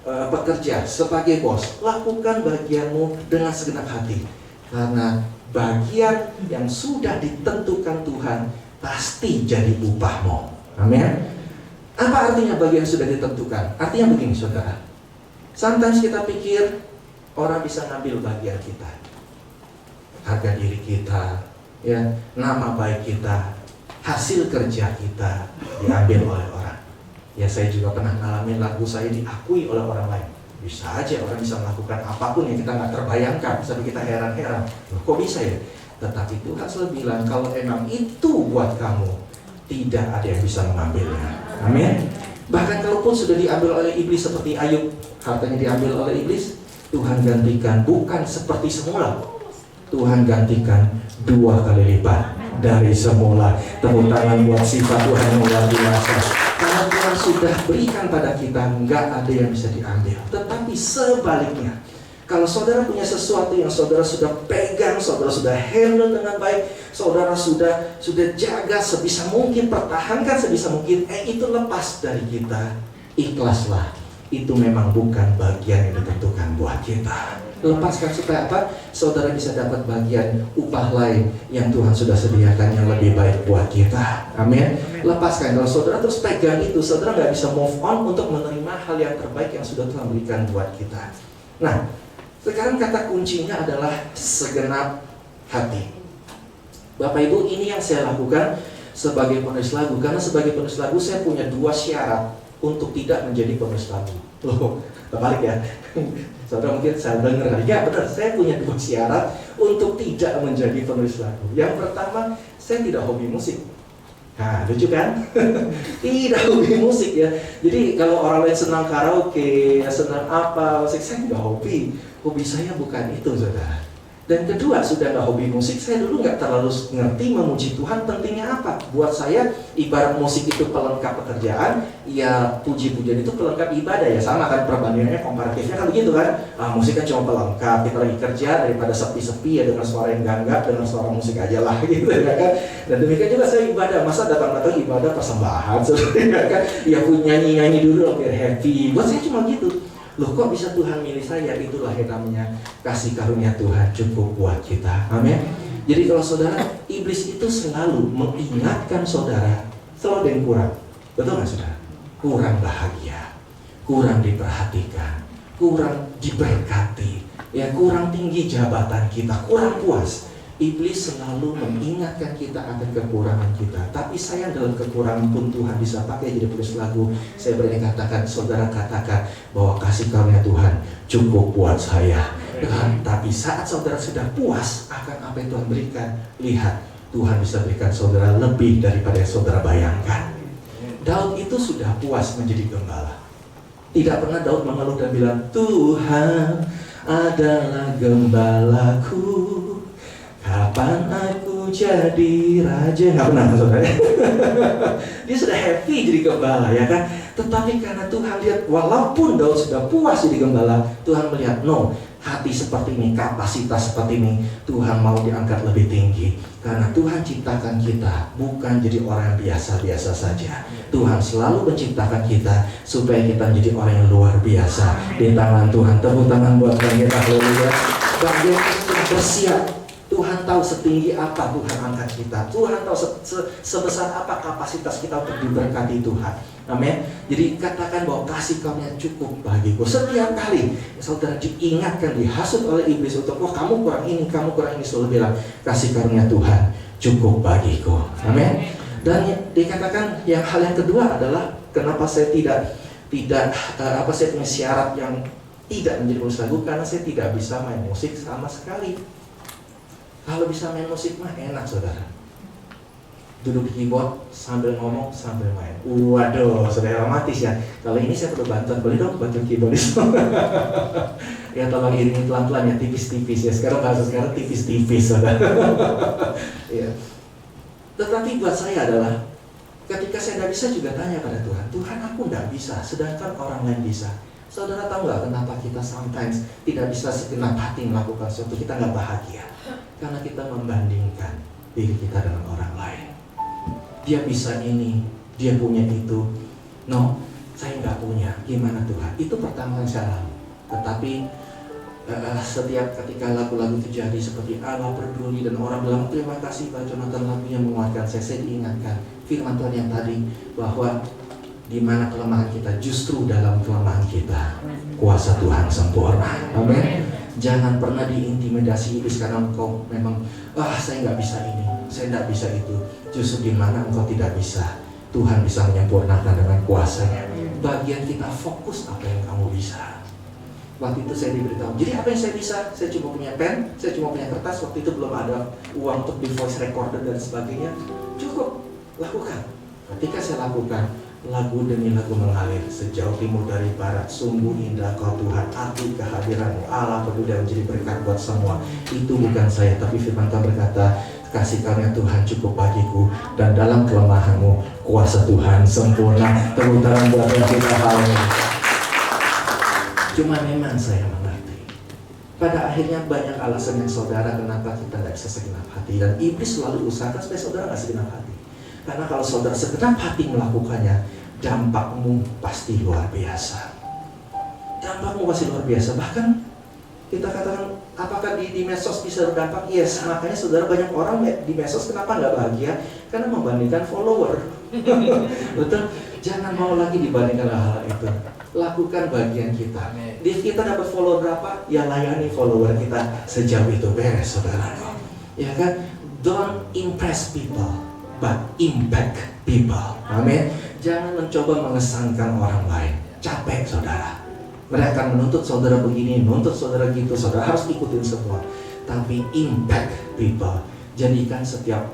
pekerja, sebagai bos, lakukan bagianmu dengan segenap hati. Karena bagian yang sudah ditentukan Tuhan pasti jadi upahmu. Amin. Apa artinya bagian yang sudah ditentukan? Artinya begini, saudara. Sometimes kita pikir orang bisa ngambil bagian kita, harga diri kita, ya, nama baik kita, hasil kerja kita diambil oleh orang. Ya, saya juga pernah ngalamin lagu saya diakui oleh orang lain. Bisa aja orang bisa melakukan apapun yang kita nggak terbayangkan, sampai kita heran-heran. Loh, kok bisa ya? Tetapi Tuhan selalu bilang kalau emang itu buat kamu, tidak ada yang bisa mengambilnya. Amin. Bahkan kalaupun sudah diambil oleh iblis seperti Ayub, hartanya diambil oleh iblis, Tuhan gantikan bukan seperti semula. Tuhan gantikan 2 kali lipat dari semula. Tepuk tangan buat sifat Tuhan yang luar biasa. Karena Tuhan sudah berikan pada kita, nggak ada yang bisa diambil. Tetapi sebaliknya, kalau saudara punya sesuatu yang saudara sudah pegang, saudara sudah handle dengan baik, saudara sudah jaga sebisa mungkin, pertahankan sebisa mungkin, itu lepas dari kita, ikhlaslah. Itu memang bukan bagian yang ditentukan buat kita. Lepaskan supaya apa? Saudara bisa dapat bagian upah lain yang Tuhan sudah sediakan yang lebih baik buat kita. Amin. Lepaskan. Kalau saudara terus pegang itu, saudara nggak bisa move on untuk menerima hal yang terbaik yang sudah Tuhan berikan buat kita. Nah, sekarang kata kuncinya adalah segenap hati. Bapak Ibu, ini yang saya lakukan sebagai penulis lagu. Karena sebagai penulis lagu saya punya 2 syarat untuk tidak menjadi penulis lagu. Loh, terbalik ya. Saudara mungkin saya dengar, ya benar, saya punya 2 syarat untuk tidak menjadi penulis lagu. Yang pertama, saya tidak hobi musik. Nah, lucu kan? Tidak hobi musik ya. Jadi kalau orang lain senang karaoke, senang apa, musik, saya tidak hobi. Hobi saya bukan itu, saudara. Dan kedua, sudah nggak hobi musik, saya dulu nggak terlalu ngerti memuji Tuhan pentingnya apa. Buat saya, ibarat musik itu pelengkap pekerjaan, ya puji-pujian itu pelengkap ibadah ya. Sama kan perbandingannya, komparatifnya kan begitu kan. Musik kan cuma pelengkap, kita lagi kerja daripada sepi-sepi ya dengan suara yang gagap, dengan suara musik aja lah gitu ya kan. Dan demikian juga saya ibadah, masa datang-datang ibadah persembahan, saudara kan. Ya nyanyi-nyanyi dulu biar happy. Buat saya cuma gitu. Loh, kok bisa Tuhan milih saya? Itulah yang namanya kasih karunia Tuhan cukup buat kita. Amin. Jadi kalau saudara, iblis itu selalu mengingatkan saudara, selalu ada yang kurang. Betul nggak saudara? Kurang bahagia, kurang diperhatikan, kurang diberkati, ya kurang tinggi jabatan kita, kurang puas. Iblis selalu mengingatkan kita akan kekurangan kita. Tapi sayang, dalam kekurangan pun Tuhan bisa pakai jadi penulis lagu. Saya berani katakan, saudara katakan bahwa kasih karunia Tuhan cukup buat saya. Tapi saat saudara sudah puas akan apa yang Tuhan berikan, lihat, Tuhan bisa berikan saudara lebih daripada yang saudara bayangkan. Daud itu sudah puas menjadi gembala. Tidak pernah Daud mengeluh dan bilang, Tuhan adalah gembalaku, kapan aku jadi raja? Nggak pernah, saudara. Dia sudah happy jadi gembala, ya kan? Tetapi karena Tuhan lihat, walaupun Daud sudah puas jadi gembala, Tuhan melihat, no, hati seperti ini, kapasitas seperti ini, Tuhan mau diangkat lebih tinggi. Karena Tuhan ciptakan kita bukan jadi orang yang biasa-biasa saja. Tuhan selalu menciptakan kita supaya kita menjadi orang yang luar biasa di tangan Tuhan. Tepuk tangan buat Tuhan kita, haleluya. Bagian kita bersiap. Tuhan tahu setinggi apa Tuhan angkat kita. Tuhan tahu sebesar apa kapasitas kita untuk diberkati Tuhan. Amin. Jadi katakan bahwa kasih karunia cukup bagiku. Setiap kali saudara diingatkan, dihasut oleh iblis untuk, wah kamu kurang ini, kamu kurang ini, selalu bilang, kasih karunia Tuhan cukup bagiku. Amin. Dan dikatakan yang hal yang kedua adalah kenapa saya tidak saya punya syarat yang tidak menjadi penulis lagu, karena saya tidak bisa main musik sama sekali. Kalau bisa main musik mah enak, saudara. Duduk di keyboard sambil ngomong sambil main. Waduh, saudara romantis ya. Kalau ini saya perlu bantuan, boleh dong bantuan keyboardis. Ya tolong iringi pelan-pelan ya, tipis-tipis ya. Sekarang bahasa sekarang tipis-tipis, saudara. Ya. Tetapi buat saya adalah ketika saya tidak bisa juga tanya pada Tuhan, Tuhan aku tidak bisa, sedangkan orang lain bisa. Saudara tahu nggak kenapa kita sometimes tidak bisa segenap hati melakukan sesuatu? Kita nggak bahagia karena kita membandingkan diri kita dengan orang lain. Dia bisa ini, dia punya itu. No, saya nggak punya. Gimana Tuhan? Itu pertama yang saya alami. Tetapi setiap ketika lagu-lagu itu jadi seperti Allah peduli dan orang bilang terima kasih Pak Jonathan, lagunya menguatkan saya diingatkan firman Tuhan yang tadi bahwa di mana kelemahan kita, justru dalam kelemahan kita kuasa Tuhan sempurna. Amin. Jangan pernah diintimidasi iblis karena engkau memang saya nggak bisa ini, saya nggak bisa itu. Justru di mana engkau tidak bisa, Tuhan bisa menyempurnakan dengan kuasanya. Bagian kita fokus apa yang kamu bisa. Waktu itu saya diberitahu, jadi apa yang saya bisa? Saya cuma punya pen, saya cuma punya kertas. Waktu itu belum ada uang untuk di voice recorder dan sebagainya. Cukup, lakukan. Ketika saya lakukan, lagu demi lagu mengalir sejauh timur dari barat. Sungguh indah kau Tuhan, arti kehadiranmu Allah peduli dan menjadi berkat buat semua. Itu bukan saya, tapi firman Tuhan berkata, kasih karunia Tuhan cukup bagiku, dan dalam kelemahanmu kuasa Tuhan sempurna. Tepuk tangan buat kita hal ini. Cuma memang saya mengerti, pada akhirnya banyak alasan yang saudara kenapa kita tidak bisa segenap hati, dan iblis selalu usahakan supaya saudara nggak segenap hati. Karena kalau saudara segenap hati melakukannya, dampakmu pasti luar biasa. Dampakmu pasti luar biasa. Bahkan kita katakan, apakah di medsos bisa berdampak? Yes, makanya saudara banyak orang di medsos kenapa nggak bahagia? Karena membandingkan follower. Betul? Jangan mau lagi dibandingkan hal itu. Lakukan bagian kita. Kita dapat follower berapa? Ya layani follower kita sejauh itu, beres saudara. Ya kan? Don't impress people, but impact people. Amin. Jangan mencoba mengesankan orang lain. Capek saudara. Mereka akan menuntut saudara begini, menuntut saudara gitu. Saudara harus ikutin semua. Tapi impact people. Jadikan setiap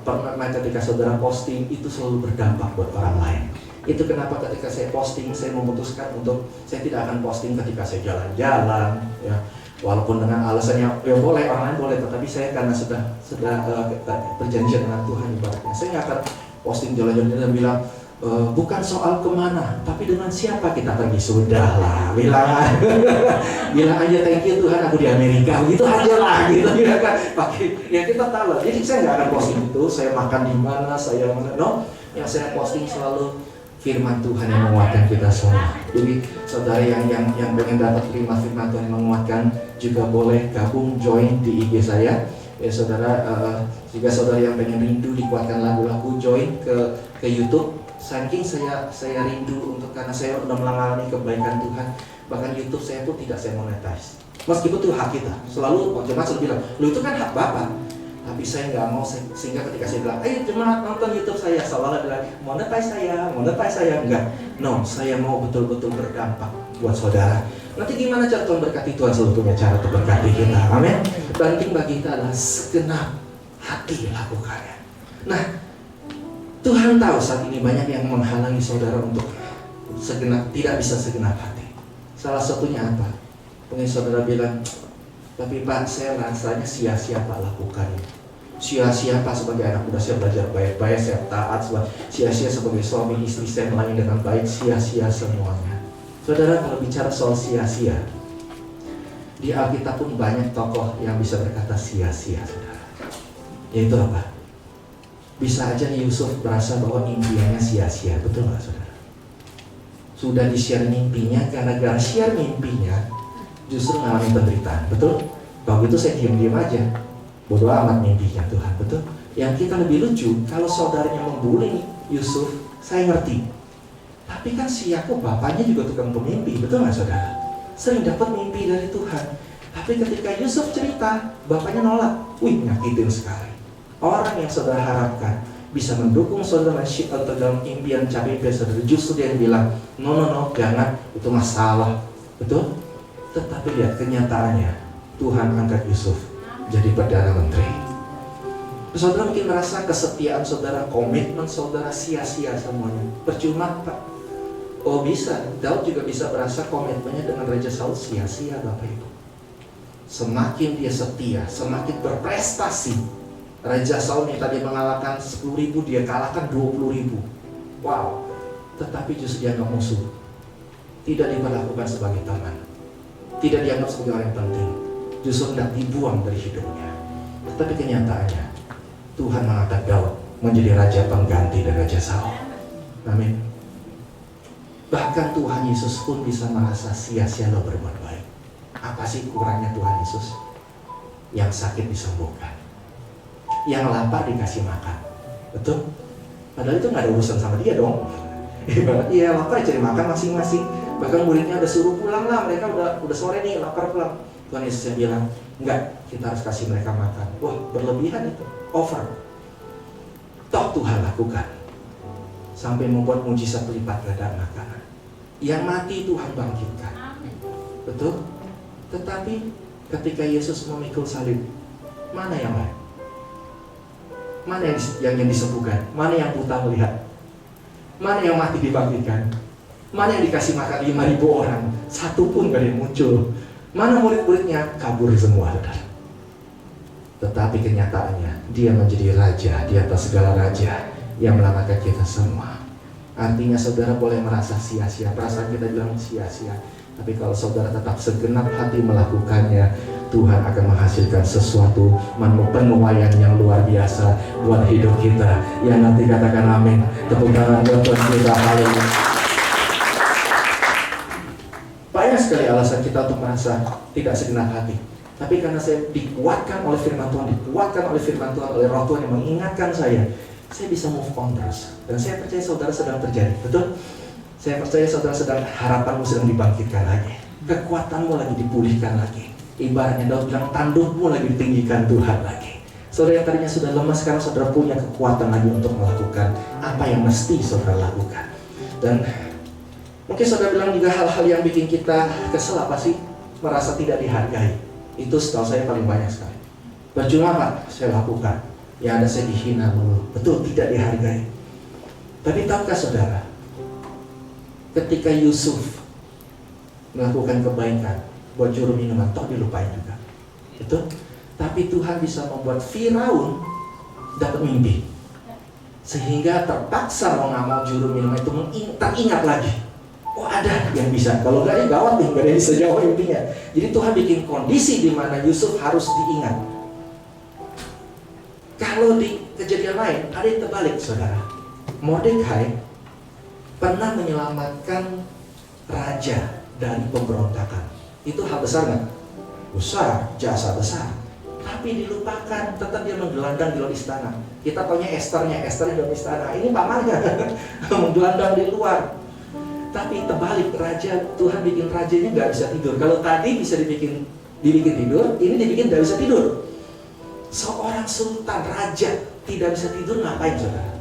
ketika saudara posting itu selalu berdampak buat orang lain. Itu kenapa ketika saya posting, saya memutuskan untuk saya tidak akan posting ketika saya jalan-jalan, ya. Walaupun dengan alasannya ya boleh, orang lain boleh, tetapi saya karena sudah perjanjian dengan Tuhan ibaratnya, saya nggak akan posting jalan-jalan dan bilang bukan soal kemana, tapi dengan siapa kita pergi. Sudahlah, bilang aja thank you Tuhan aku di Amerika, gitu aja lah, gitu ya kan. Pakai ya kita tahu lah. Jadi saya nggak akan posting itu, saya makan di mana, saya mana, no. Yang saya posting selalu firman Tuhan yang menguatkan kita semua. Jadi saudara yang pengen dapat firman Tuhan yang menguatkan juga boleh gabung join di IG saya. Ya saudara, jika saudara yang pengen rindu dikuatkan lagu-lagu, join ke YouTube. Saking saya rindu untuk, karena saya sudah mengalami kebaikan Tuhan. Bahkan YouTube saya pun tidak saya monetize. Meskipun itu hak kita. Selalu jemaat selalu bilang, lu itu kan hak Bapak. Tapi saya nggak mau, sehingga ketika saya bilang, ayo jemaat nonton YouTube saya, seolah-olah bilang, monetize saya, enggak. No, saya mau betul-betul berdampak buat saudara. Nanti gimana cara Tuhan berkati? Tuhan selalu punya cara untuk berkati kita, amin. Penting bagi kita adalah segenap hati lakukannya. Nah, Tuhan tahu saat ini banyak yang menghalangi saudara untuk tidak bisa segenap hati. Salah satunya apa? Mungkin saudara bilang, tapi Pak, saya rasanya sia-sia Pak lakukan. Sia-sia Pak sebagai anak muda, saya belajar baik-baik, saya taat, sia-sia sebagai suami istri, saya melayani dengan baik, sia-sia semuanya. Saudara, kalau bicara soal sia-sia, di Alkitab pun banyak tokoh yang bisa berkata sia-sia, saudara. Yaitu apa? Bisa aja Yusuf merasa bahwa impiannya sia-sia, betul nggak saudara? Sudah di-share mimpinya, karena gara share mimpinya justru mengalami penderitaan, betul? Kalau gitu saya diam-diam aja, bodoh amat mimpinya Tuhan, betul? Yang kita lebih lucu, kalau saudaranya membuli Yusuf, saya ngerti. Tapi kan si Yakub bapaknya juga tukang pemimpi, betul nggak saudara? Sering dapat mimpi dari Tuhan. Tapi ketika Yusuf cerita, bapaknya nolak. Wih, nyakitin sekali. Orang yang saudara harapkan bisa mendukung saudara atau dalam impian cabai saudara, justru dia yang bilang, no, jangan, itu masalah, betul? Tetapi lihat kenyataannya, Tuhan angkat Yusuf jadi Perdana Menteri. Saudara mungkin merasa kesetiaan saudara, komitmen saudara sia-sia semuanya. Percuma Pak. Oh bisa, Daud juga bisa merasa komitmennya dengan Raja Saul sia-sia Bapak Ibu. Semakin dia setia, semakin berprestasi. Raja Saul yang tadi mengalahkan 10.000, dia kalahkan 20.000. Wow. Tetapi justru dia nggak musuh. tidak diperlakukan sebagai teman, tidak dianggap sebagai orang yang penting, justru hendak dibuang dari hidupnya. Tetapi kenyataannya Tuhan mengangkat Daud menjadi raja pengganti dari Raja Saul. Amin. Bahkan Tuhan Yesus pun bisa merasa sia-sia lo berbuat baik. Apa sih kurangnya Tuhan Yesus? Yang sakit disembuhkan, yang lapar dikasih makan. Betul? Padahal itu nggak ada urusan sama dia dong. Iya, lapar cari makan masing-masing. Bahkan muridnya udah suruh pulang lah, mereka udah sore nih, lapar pulang. Tuhan Yesus yang bilang, enggak, kita harus kasih mereka makan. Wah, berlebihan itu, over. Toh Tuhan lakukan, sampai membuat mujizat lipat ganda makanan. Yang mati Tuhan bangkitkan. Betul? Tetapi ketika Yesus memikul salib, mana yang lain? Mana yang disembuhkan? Mana yang buta melihat? Mana yang mati dibangkitkan? Mana yang dikasih makan 5.000 orang? Satu pun gak ada yang muncul. Mana murid-muridnya? Kabur semua, saudara. Tetapi kenyataannya, dia menjadi raja di atas segala raja yang menyelamatkan kita semua. Artinya saudara boleh merasa sia-sia, perasaan kita bilang sia-sia. Tapi kalau saudara tetap segenap hati melakukannya, Tuhan akan menghasilkan sesuatu penuaian yang luar biasa buat hidup kita. Yang nanti katakan amin. Tepuk tangan buat Tuhan kita. Haleluya. Banyak sekali alasan kita untuk merasa tidak segenap hati. Tapi karena saya dikuatkan oleh firman Tuhan, oleh Roh Tuhan yang mengingatkan saya bisa move on terus. Dan saya percaya saudara sedang terjadi. Betul? Saya percaya saudara sedang, harapanmu sedang dibangkitkan lagi. Kekuatanmu lagi dipulihkan lagi. Ibaratnya Daud bilang, tandukmu lagi ditinggikan Tuhan lagi. Saudara yang tadinya sudah lemas, sekarang saudara punya kekuatan lagi untuk melakukan apa yang mesti saudara lakukan. Dan mungkin saudara bilang juga hal-hal yang bikin kita kesel apa sih? Merasa tidak dihargai. Itu setahu saya paling banyak sekali. Percuma Pak, saya lakukan. Ya ada saya dihina dulu. Betul, tidak dihargai. Tapi tahukah saudara, ketika Yusuf melakukan kebaikan buat juru minuman, toh dilupain juga. Betul? Tapi Tuhan bisa membuat Firaun dapat mimpi, sehingga terpaksa mau nggak mau juru minuman itu teringat lagi. Oh ada yang bisa, kalau nggak ya gawat nih, nggak ada yang bisa jawab intinya. Jadi Tuhan bikin kondisi di mana Yusuf harus diingat. Kalau di kejadian lain ada yang terbalik, saudara. Mordekai pernah menyelamatkan raja dari pemberontakan. Itu hal besar nggak? Besar, jasa besar. Tapi dilupakan, tetap dia menggelandang di luar istana. Kita taunya Esthernya di dalam istana. Ini pamannya menggelandang di luar. Tapi terbalik, raja, Tuhan bikin rajanya nggak bisa tidur. Kalau tadi bisa dibikin tidur, ini dibikin nggak bisa tidur. Seorang sultan, raja tidak bisa tidur, ngapain saudara?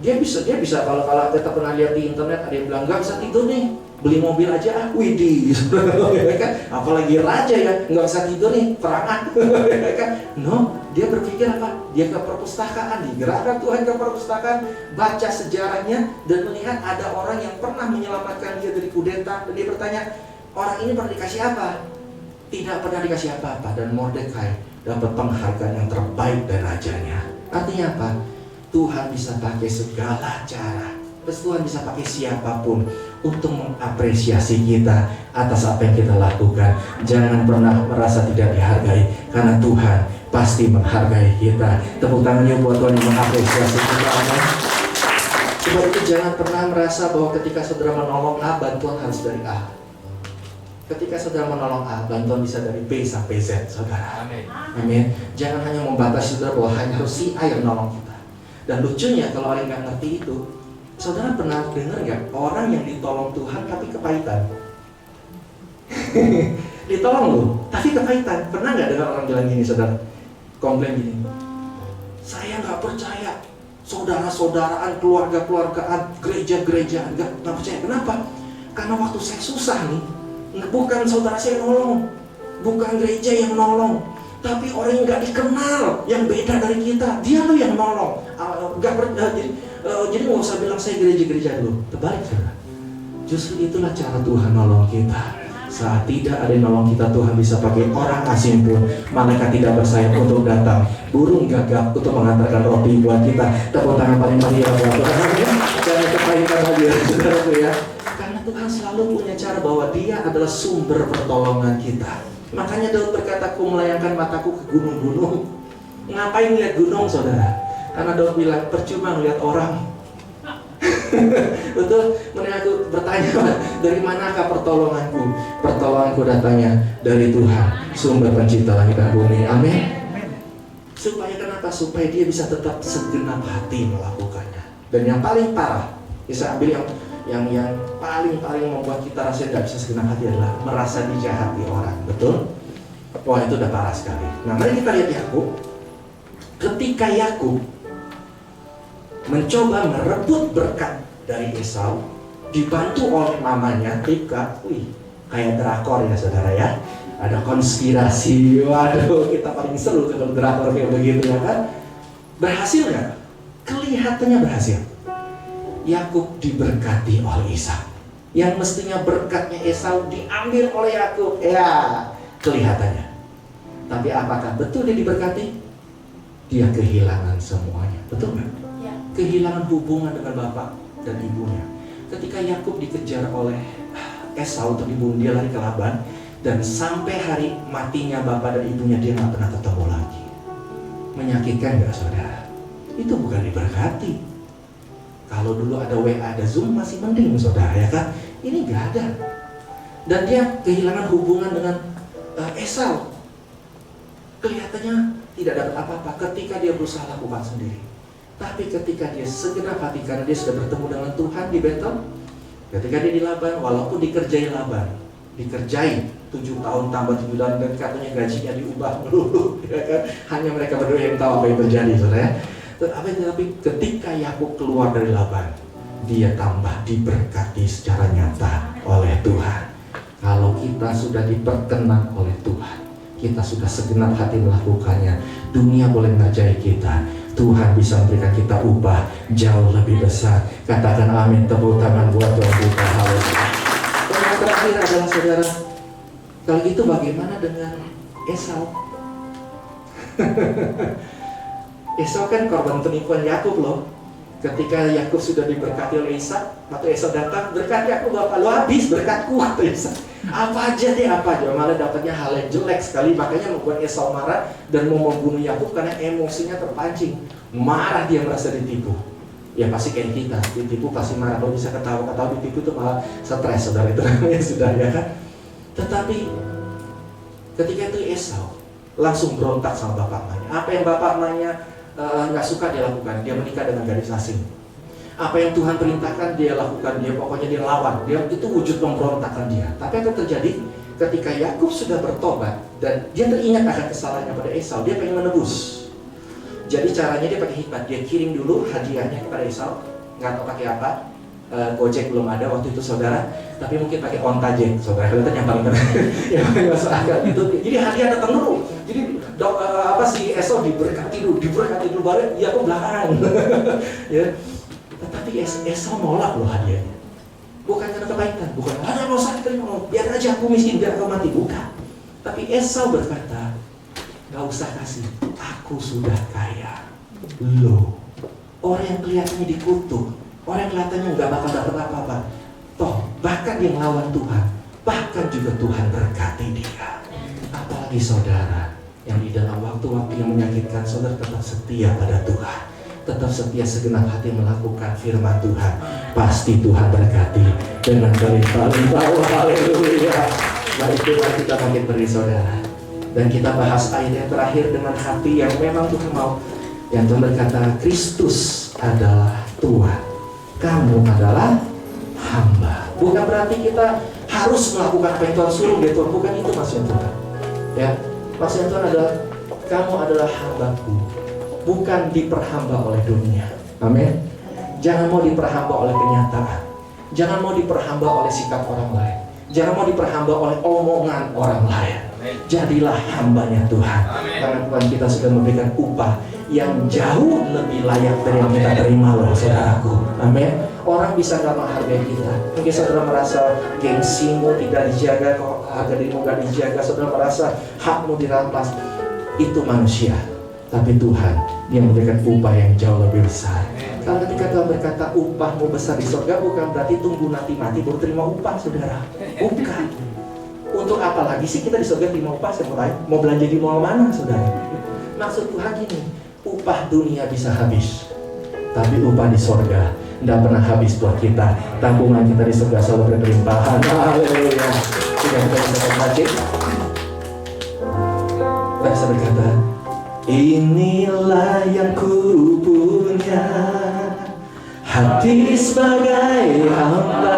Dia bisa kalau kita pernah lihat di internet ada yang bilang nggak bisa tidur nih, beli mobil aja widih, kan? Apalagi raja ya nggak bisa tidur nih, perangan, kan? No, dia berpikir apa? Dia ke perpustakaan, digerakkan Tuhan ke perpustakaan, baca sejarahnya dan melihat ada orang yang pernah menyelamatkan dia dari kudeta, dan dia bertanya, orang ini pernah dikasih apa? Tidak pernah dikasih apa-apa. Dan Mordekai dapat penghargaan yang terbaik dari rajanya. Artinya apa? Tuhan bisa pakai segala cara. Terus Tuhan bisa pakai siapapun untuk mengapresiasi kita atas apa yang kita lakukan. Jangan pernah merasa tidak dihargai, karena Tuhan pasti menghargai kita. Tepuk tangan yuk buat Tuhan yang mengapresiasi kita. Sebab itu jangan pernah merasa bahwa ketika saudara menolong A, bantuan harus dari A. Ketika saudara menolong A, bantuan bisa dari B sampai Z, saudara. Amin. Amin. Jangan hanya membatasi saudara bahwa hanya harus si A yang menolong kita. Dan lucunya kalau orang nggak ngerti itu, saudara pernah dengar nggak orang yang ditolong Tuhan tapi kepahitan? Ditolong loh, tapi kepahitan. Pernah nggak dengar orang bilang gini, saudara? Komplain gini, saya nggak percaya saudara-saudaraan, keluarga-keluargaan, gereja-gerejaan, nggak percaya. Kenapa? Karena waktu saya susah nih, bukan saudara saya nolong, bukan gereja yang nolong, tapi orang yang gak dikenal, yang beda dari kita, dia loh yang nolong. Jadi nggak usah bilang saya gereja-gereja dulu. Terbalik saudara. Justru itulah cara Tuhan nolong kita. Saat tidak ada yang nolong kita, Tuhan bisa pakai orang asing pun, malaikat tidak bersayap untuk datang, burung gagak untuk mengantarkan roti buat kita. Tepuk tangan paling meriah buat Tuhan. Jangan kepahitan lagi ya, saudara ya. Karena Tuhan selalu punya cara bahwa Dia adalah sumber pertolongan kita. Makanya Daud berkata, aku melayangkan mataku ke gunung-gunung. Ngapain lihat gunung, saudara? Karena Daud bilang, percuma ngeliat orang. Betul? Mereka aku bertanya, dari manakah pertolonganku? Pertolonganku datangnya dari Tuhan, sumber pencipta langit dan bumi. Amin. Supaya kenapa? Supaya dia bisa tetap segenap hati melakukannya. Dan yang paling parah, bisa ambil yang paling membuat kita rasanya tidak bisa segenap hati adalah merasa dijahati orang. Betul? Wah, itu udah parah sekali. Nah, mari kita lihat Yakub. Ketika Yakub mencoba merebut berkat dari Esau, dibantu oleh mamanya Ribka. Kayak drakor ya saudara ya. Ada konspirasi. Waduh, kita paling seru kalau drakor kayak begitu ya kan. Berhasil nggak? Kelihatannya berhasil. Yakub diberkati oleh Esau. Yang mestinya berkatnya Esau diambil oleh Yakub. Ya, kelihatannya. Tapi apakah betul dia diberkati? Dia kehilangan semuanya. Betul nggak? Ya. Kehilangan hubungan dengan bapak dan ibunya. Ketika Yakub dikejar oleh Esau untuk dibunuh, dia lari ke Laban. Dan sampai hari matinya bapak dan ibunya, dia nggak pernah ketemu lagi. Menyakitkan nggak saudara? Itu bukan diberkati. Kalau dulu ada WA, ada Zoom masih mending saudara ya kan? Ini nggak ada. Dan dia kehilangan hubungan dengan Esau. Kelihatannya tidak dapat apa-apa ketika dia berusaha lakukan sendiri. Tapi ketika dia segenap hati, karena dia sudah bertemu dengan Tuhan di Betel, ketika dia di Laban, walaupun dikerjai Laban, dikerjai 7 tahun tambah 7 tahun, dan katanya gajinya diubah melulu, ya kan? Hanya mereka berdua yang tahu apa yang terjadi, saudara. Tetapi ketika Yakub keluar dari Laban, dia tambah diberkati secara nyata oleh Tuhan. Kalau kita sudah diperkenan oleh Tuhan, kita sudah segenap hati melakukannya, dunia boleh mengajari kita, Tuhan bisa memberikan kita upah jauh lebih besar. Katakan amin, tepuk tangan buat Tuhan kita. Haleluya. Dan yang terakhir adalah saudara, kalau gitu bagaimana dengan Esau? Esau kan korban penipuan Yakub loh. Ketika Yakub sudah diberkati oleh Ishak, waktu Esau datang, berkat Yakub bapak lo habis berkatku, kata Ishak. Apa aja deh, apa aja, malah dapatnya hal yang jelek sekali. Makanya membuat Esau marah dan mau membunuh Yakub karena emosinya terpancing. Marah, dia merasa ditipu. Ya pasti kayak kita, ditipu pasti marah. Kalau bisa ketawa-ketawa, ditipu itu malah stres, saudara, itu namanya sudah ya kan. Tetapi ketika itu Esau langsung berontak sama bapak emaknya. Apa yang bapak emaknya nggak suka dia lakukan, dia menikah dengan gadis asing. Apa yang Tuhan perintahkan dia lakukan, dia pokoknya dia lawan. Dia itu wujud pemberontakan dia. Tapi apa yang terjadi ketika Yakub sudah bertobat dan dia teringat akan kesalahannya pada Esau, dia pengen menebus. Jadi caranya dia pakai hikmat, dia kirim dulu hadiahnya kepada Esau, nggak tahu pakai apa. Gojek belum ada waktu itu saudara, tapi mungkin pakai ontajek saudara, kelihatan yang paling yang masuk akal itu. Jadi hadiah datang dulu. Jadi si Esau diberkati dulu baru Yakub belakangan. Ya. Tetapi Esau nolak loh hadiahnya. Bukan karena kebaikan, bukan ada mau sakit terima, biar aja aku miskin, biar aku mati, bukan. Tapi Esau berkata, gak usah kasih, aku sudah kaya. Loh, orang yang kelihatannya dikutuk, orang yang kelihatannya nggak bakal dapat apa-apa, toh bahkan dia melawan Tuhan, bahkan juga Tuhan berkati dia. Apalagi saudara yang di dalam waktu-waktu yang menyakitkan, saudara tetap setia pada Tuhan, tetap setia segenap hati melakukan firman Tuhan, pasti Tuhan berkati dengan berlimpah-limpah. Haleluya. Nah itu kita makin beri saudara. Dan kita bahas ayat yang terakhir dengan hati yang memang Tuhan mau. Yang Tuhan berkata, Kristus adalah Tuhan, kamu adalah hamba. Bukan berarti kita harus melakukan apa yang Tuhan suruh, ya Tuhan. Bukan itu maksudnya Tuhan. Ya, maksudnya Tuhan adalah kamu adalah hambaku, bukan diperhamba oleh dunia. Amin. Jangan mau diperhamba oleh kenyataan. Jangan mau diperhamba oleh sikap orang lain. Jangan mau diperhamba oleh omongan orang lain. Jadilah hambanya Tuhan. Karena Tuhan kita sudah memberikan upah yang jauh lebih layak dari yang kita terima loh saudaraku. Amin. Orang bisa gak menghargai kita. Mungkin saudara merasa gengsimu tidak dijaga, kok harga dirimu gak dijaga. Saudara merasa hakmu dirampas. Itu manusia. Tapi Tuhan, dia memberikan upah yang jauh lebih besar. Kalau ketika Tuhan berkata upahmu besar di surga, bukan berarti tunggu nanti mati baru terima upah, saudara. Bukan. Untuk apa lagi sih kita di surga terima upah? Saya mau belanja di mall mana, saudara? Maksud Tuhan gini, upah dunia bisa habis, tapi upah di surga tidak pernah habis buat kita. Tabungan kita di surga selalu berlimpahan. Haleluya. Tidak kita bisa baca. Saya berkata, inilah yang ku punya, hati sebagai hamba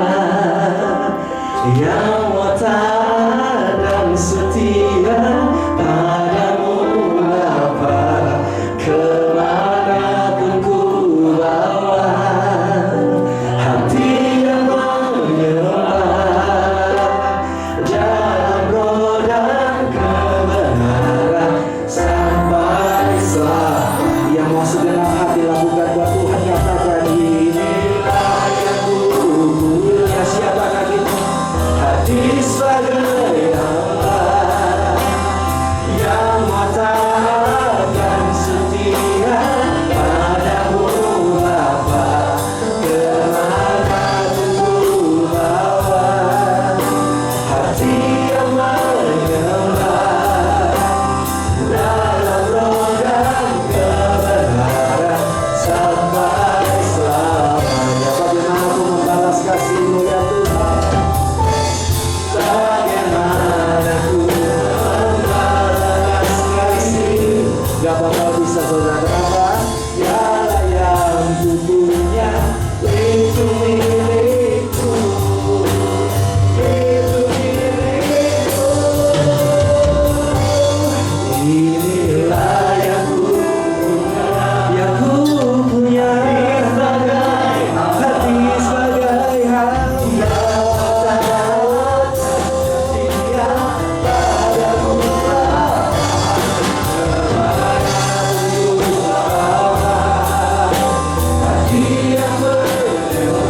yang taat dan setia padamu Bapa, kemanapun ku bawa, hati yang menyembah dalam roh dan kebenaran sampai selamanya. Yang mau segenap hati lakukan buat Tuhan, katakan inilah yang ku punya. Siapakah kita? Hati sebagai hamba yang taat dan setia padamu Bapa, kemanapun ku bawa, hati yang menyembah dalam roh dan kebenaran sampai selamanya. Bagaimana aku membalas kasih-Mu ya Tuhan? Bagaimana aku membalas kasih? Gak bakal bisa saudara, kenapa? Dialah yang ku punya, itu milikku, itu milikku. Inilah yang ku punya, yang ku punya, hati sebagai hamba taat setia padamu Bapa, kemanapun ku bawa, hati yang menyembah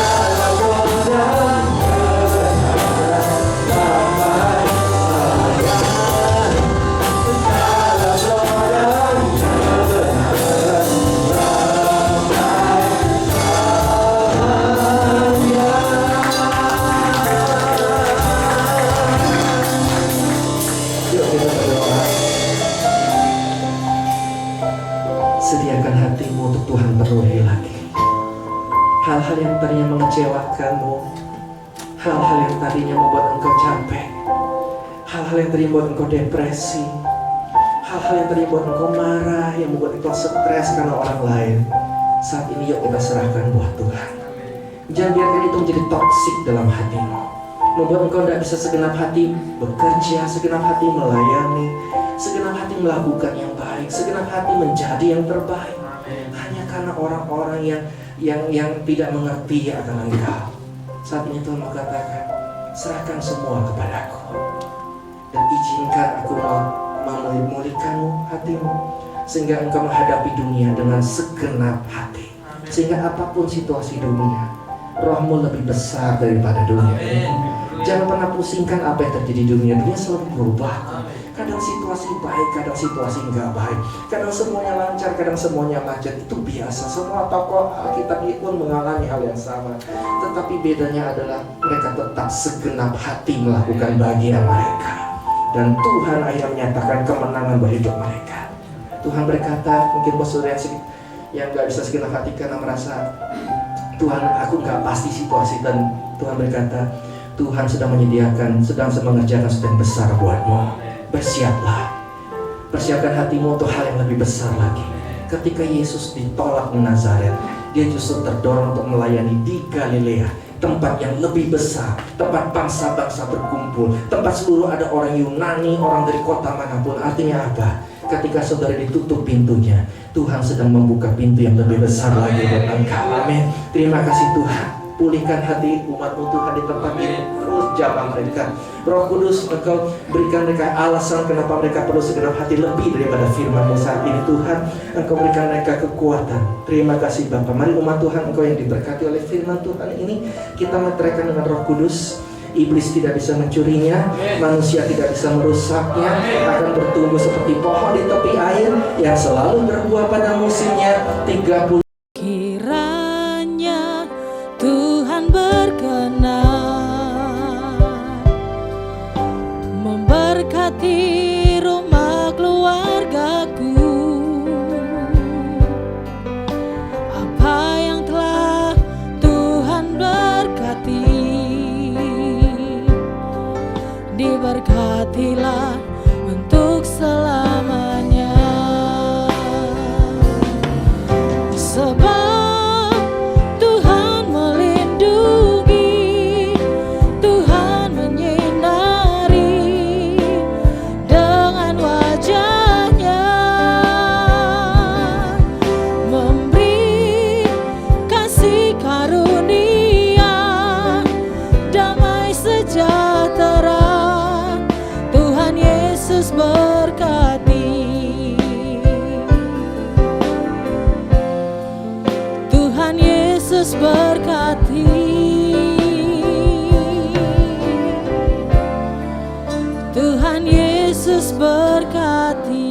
dalam roh dan kebenaran sampai dalam roh dan kebenaran sampai selamanya. Dalam roh dan kebenaran sampai selamanya. Yuk kita berdoa. Sediakan hatimu untuk Tuhan penuhi lagi. Hal-hal yang tadinya mengecewakanmu, hal-hal yang tadinya membuat engkau capek, hal-hal yang tadinya membuat engkau depresi, hal-hal yang tadinya membuat engkau marah, yang membuat engkau stres karena orang lain, saat ini yuk kita serahkan buat Tuhan. Jangan biarkan itu menjadi toksik dalam hatimu, membuat engkau tidak bisa segenap hati bekerja, segenap hati melayani, segenap hati melakukan yang baik, segenap hati menjadi yang terbaik, hanya karena orang-orang yang tidak mengerti akan engkau. Saat ini Tuhan mau katakan, serahkan semua kepadaku dan izinkan aku memulihkanmu hatimu, sehingga engkau menghadapi dunia dengan segenap hati, sehingga apapun situasi dunia, rohmu lebih besar daripada dunia ini. Jangan pernah pusingkan apa yang terjadi di dunia. Dunia selalu berubah. Kadang situasi baik, kadang situasi enggak baik. Kadang semuanya lancar, kadang semuanya macet. Itu biasa. Semua tokoh Alkitab pun mengalami hal yang sama. Tetapi bedanya adalah mereka tetap segenap hati melakukan bagian mereka. Dan Tuhan akhirnya menyatakan kemenangan bagi hidup mereka. Tuhan berkata, mungkin bos saudara yang gak bisa segenap hati karena merasa Tuhan, aku gak pasti situasi. Dan Tuhan berkata, Tuhan sedang menyediakan, sedang mengerjakan sesuatu yang besar buatmu. Bersiaplah, persiapkan hatimu untuk hal yang lebih besar lagi. Ketika Yesus ditolak di Nazaret, dia justru terdorong untuk melayani di Galilea, tempat yang lebih besar, tempat bangsa-bangsa berkumpul, tempat seluruh ada orang Yunani, orang dari kota manapun. Artinya apa? Ketika saudara ditutup pintunya, Tuhan sedang membuka pintu yang lebih besar lagi buat engkau. Amin. Terima kasih Tuhan. Pulihkan hati umat-Mu Tuhan di tempat ini. Terus jamah mereka. Roh Kudus, Engkau berikan mereka alasan kenapa mereka perlu segenap hati lebih daripada firman-Mu saat ini Tuhan. Engkau berikan mereka kekuatan. Terima kasih Bapa. Mari umat Tuhan, Engkau yang diberkati oleh firman Tuhan ini, kita meteraikan dengan Roh Kudus. Iblis tidak bisa mencurinya, manusia tidak bisa merusaknya, akan bertumbuh seperti pohon di tepi air yang selalu berbuah pada musimnya 30. Kiranya Tuhan berkenan memberkati rumah keluargaku. Apa yang telah Tuhan berkati, diberkatilah untuk selamanya. Sebab Tuhan melindungi, Tuhan menyinari dengan wajah-Nya, memberi kasih karunia, damai sejahtera. Tuhan Yesus berkati. Tuhan Yesus berkati. Tuhan Yesus berkati.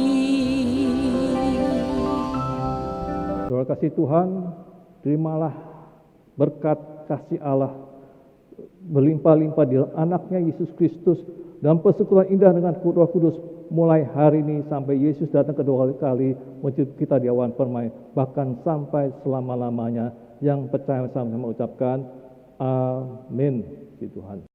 Terima kasih Tuhan, terimalah berkat kasih Allah berlimpah-limpah di anaknya Yesus Kristus dan persekutuan indah dengan Roh Kudus mulai hari ini sampai Yesus datang kedua kali menjemput kita di awan permai, bahkan sampai selama-lamanya. Yang percaya sama-sama ucapkan amin. Tuhan.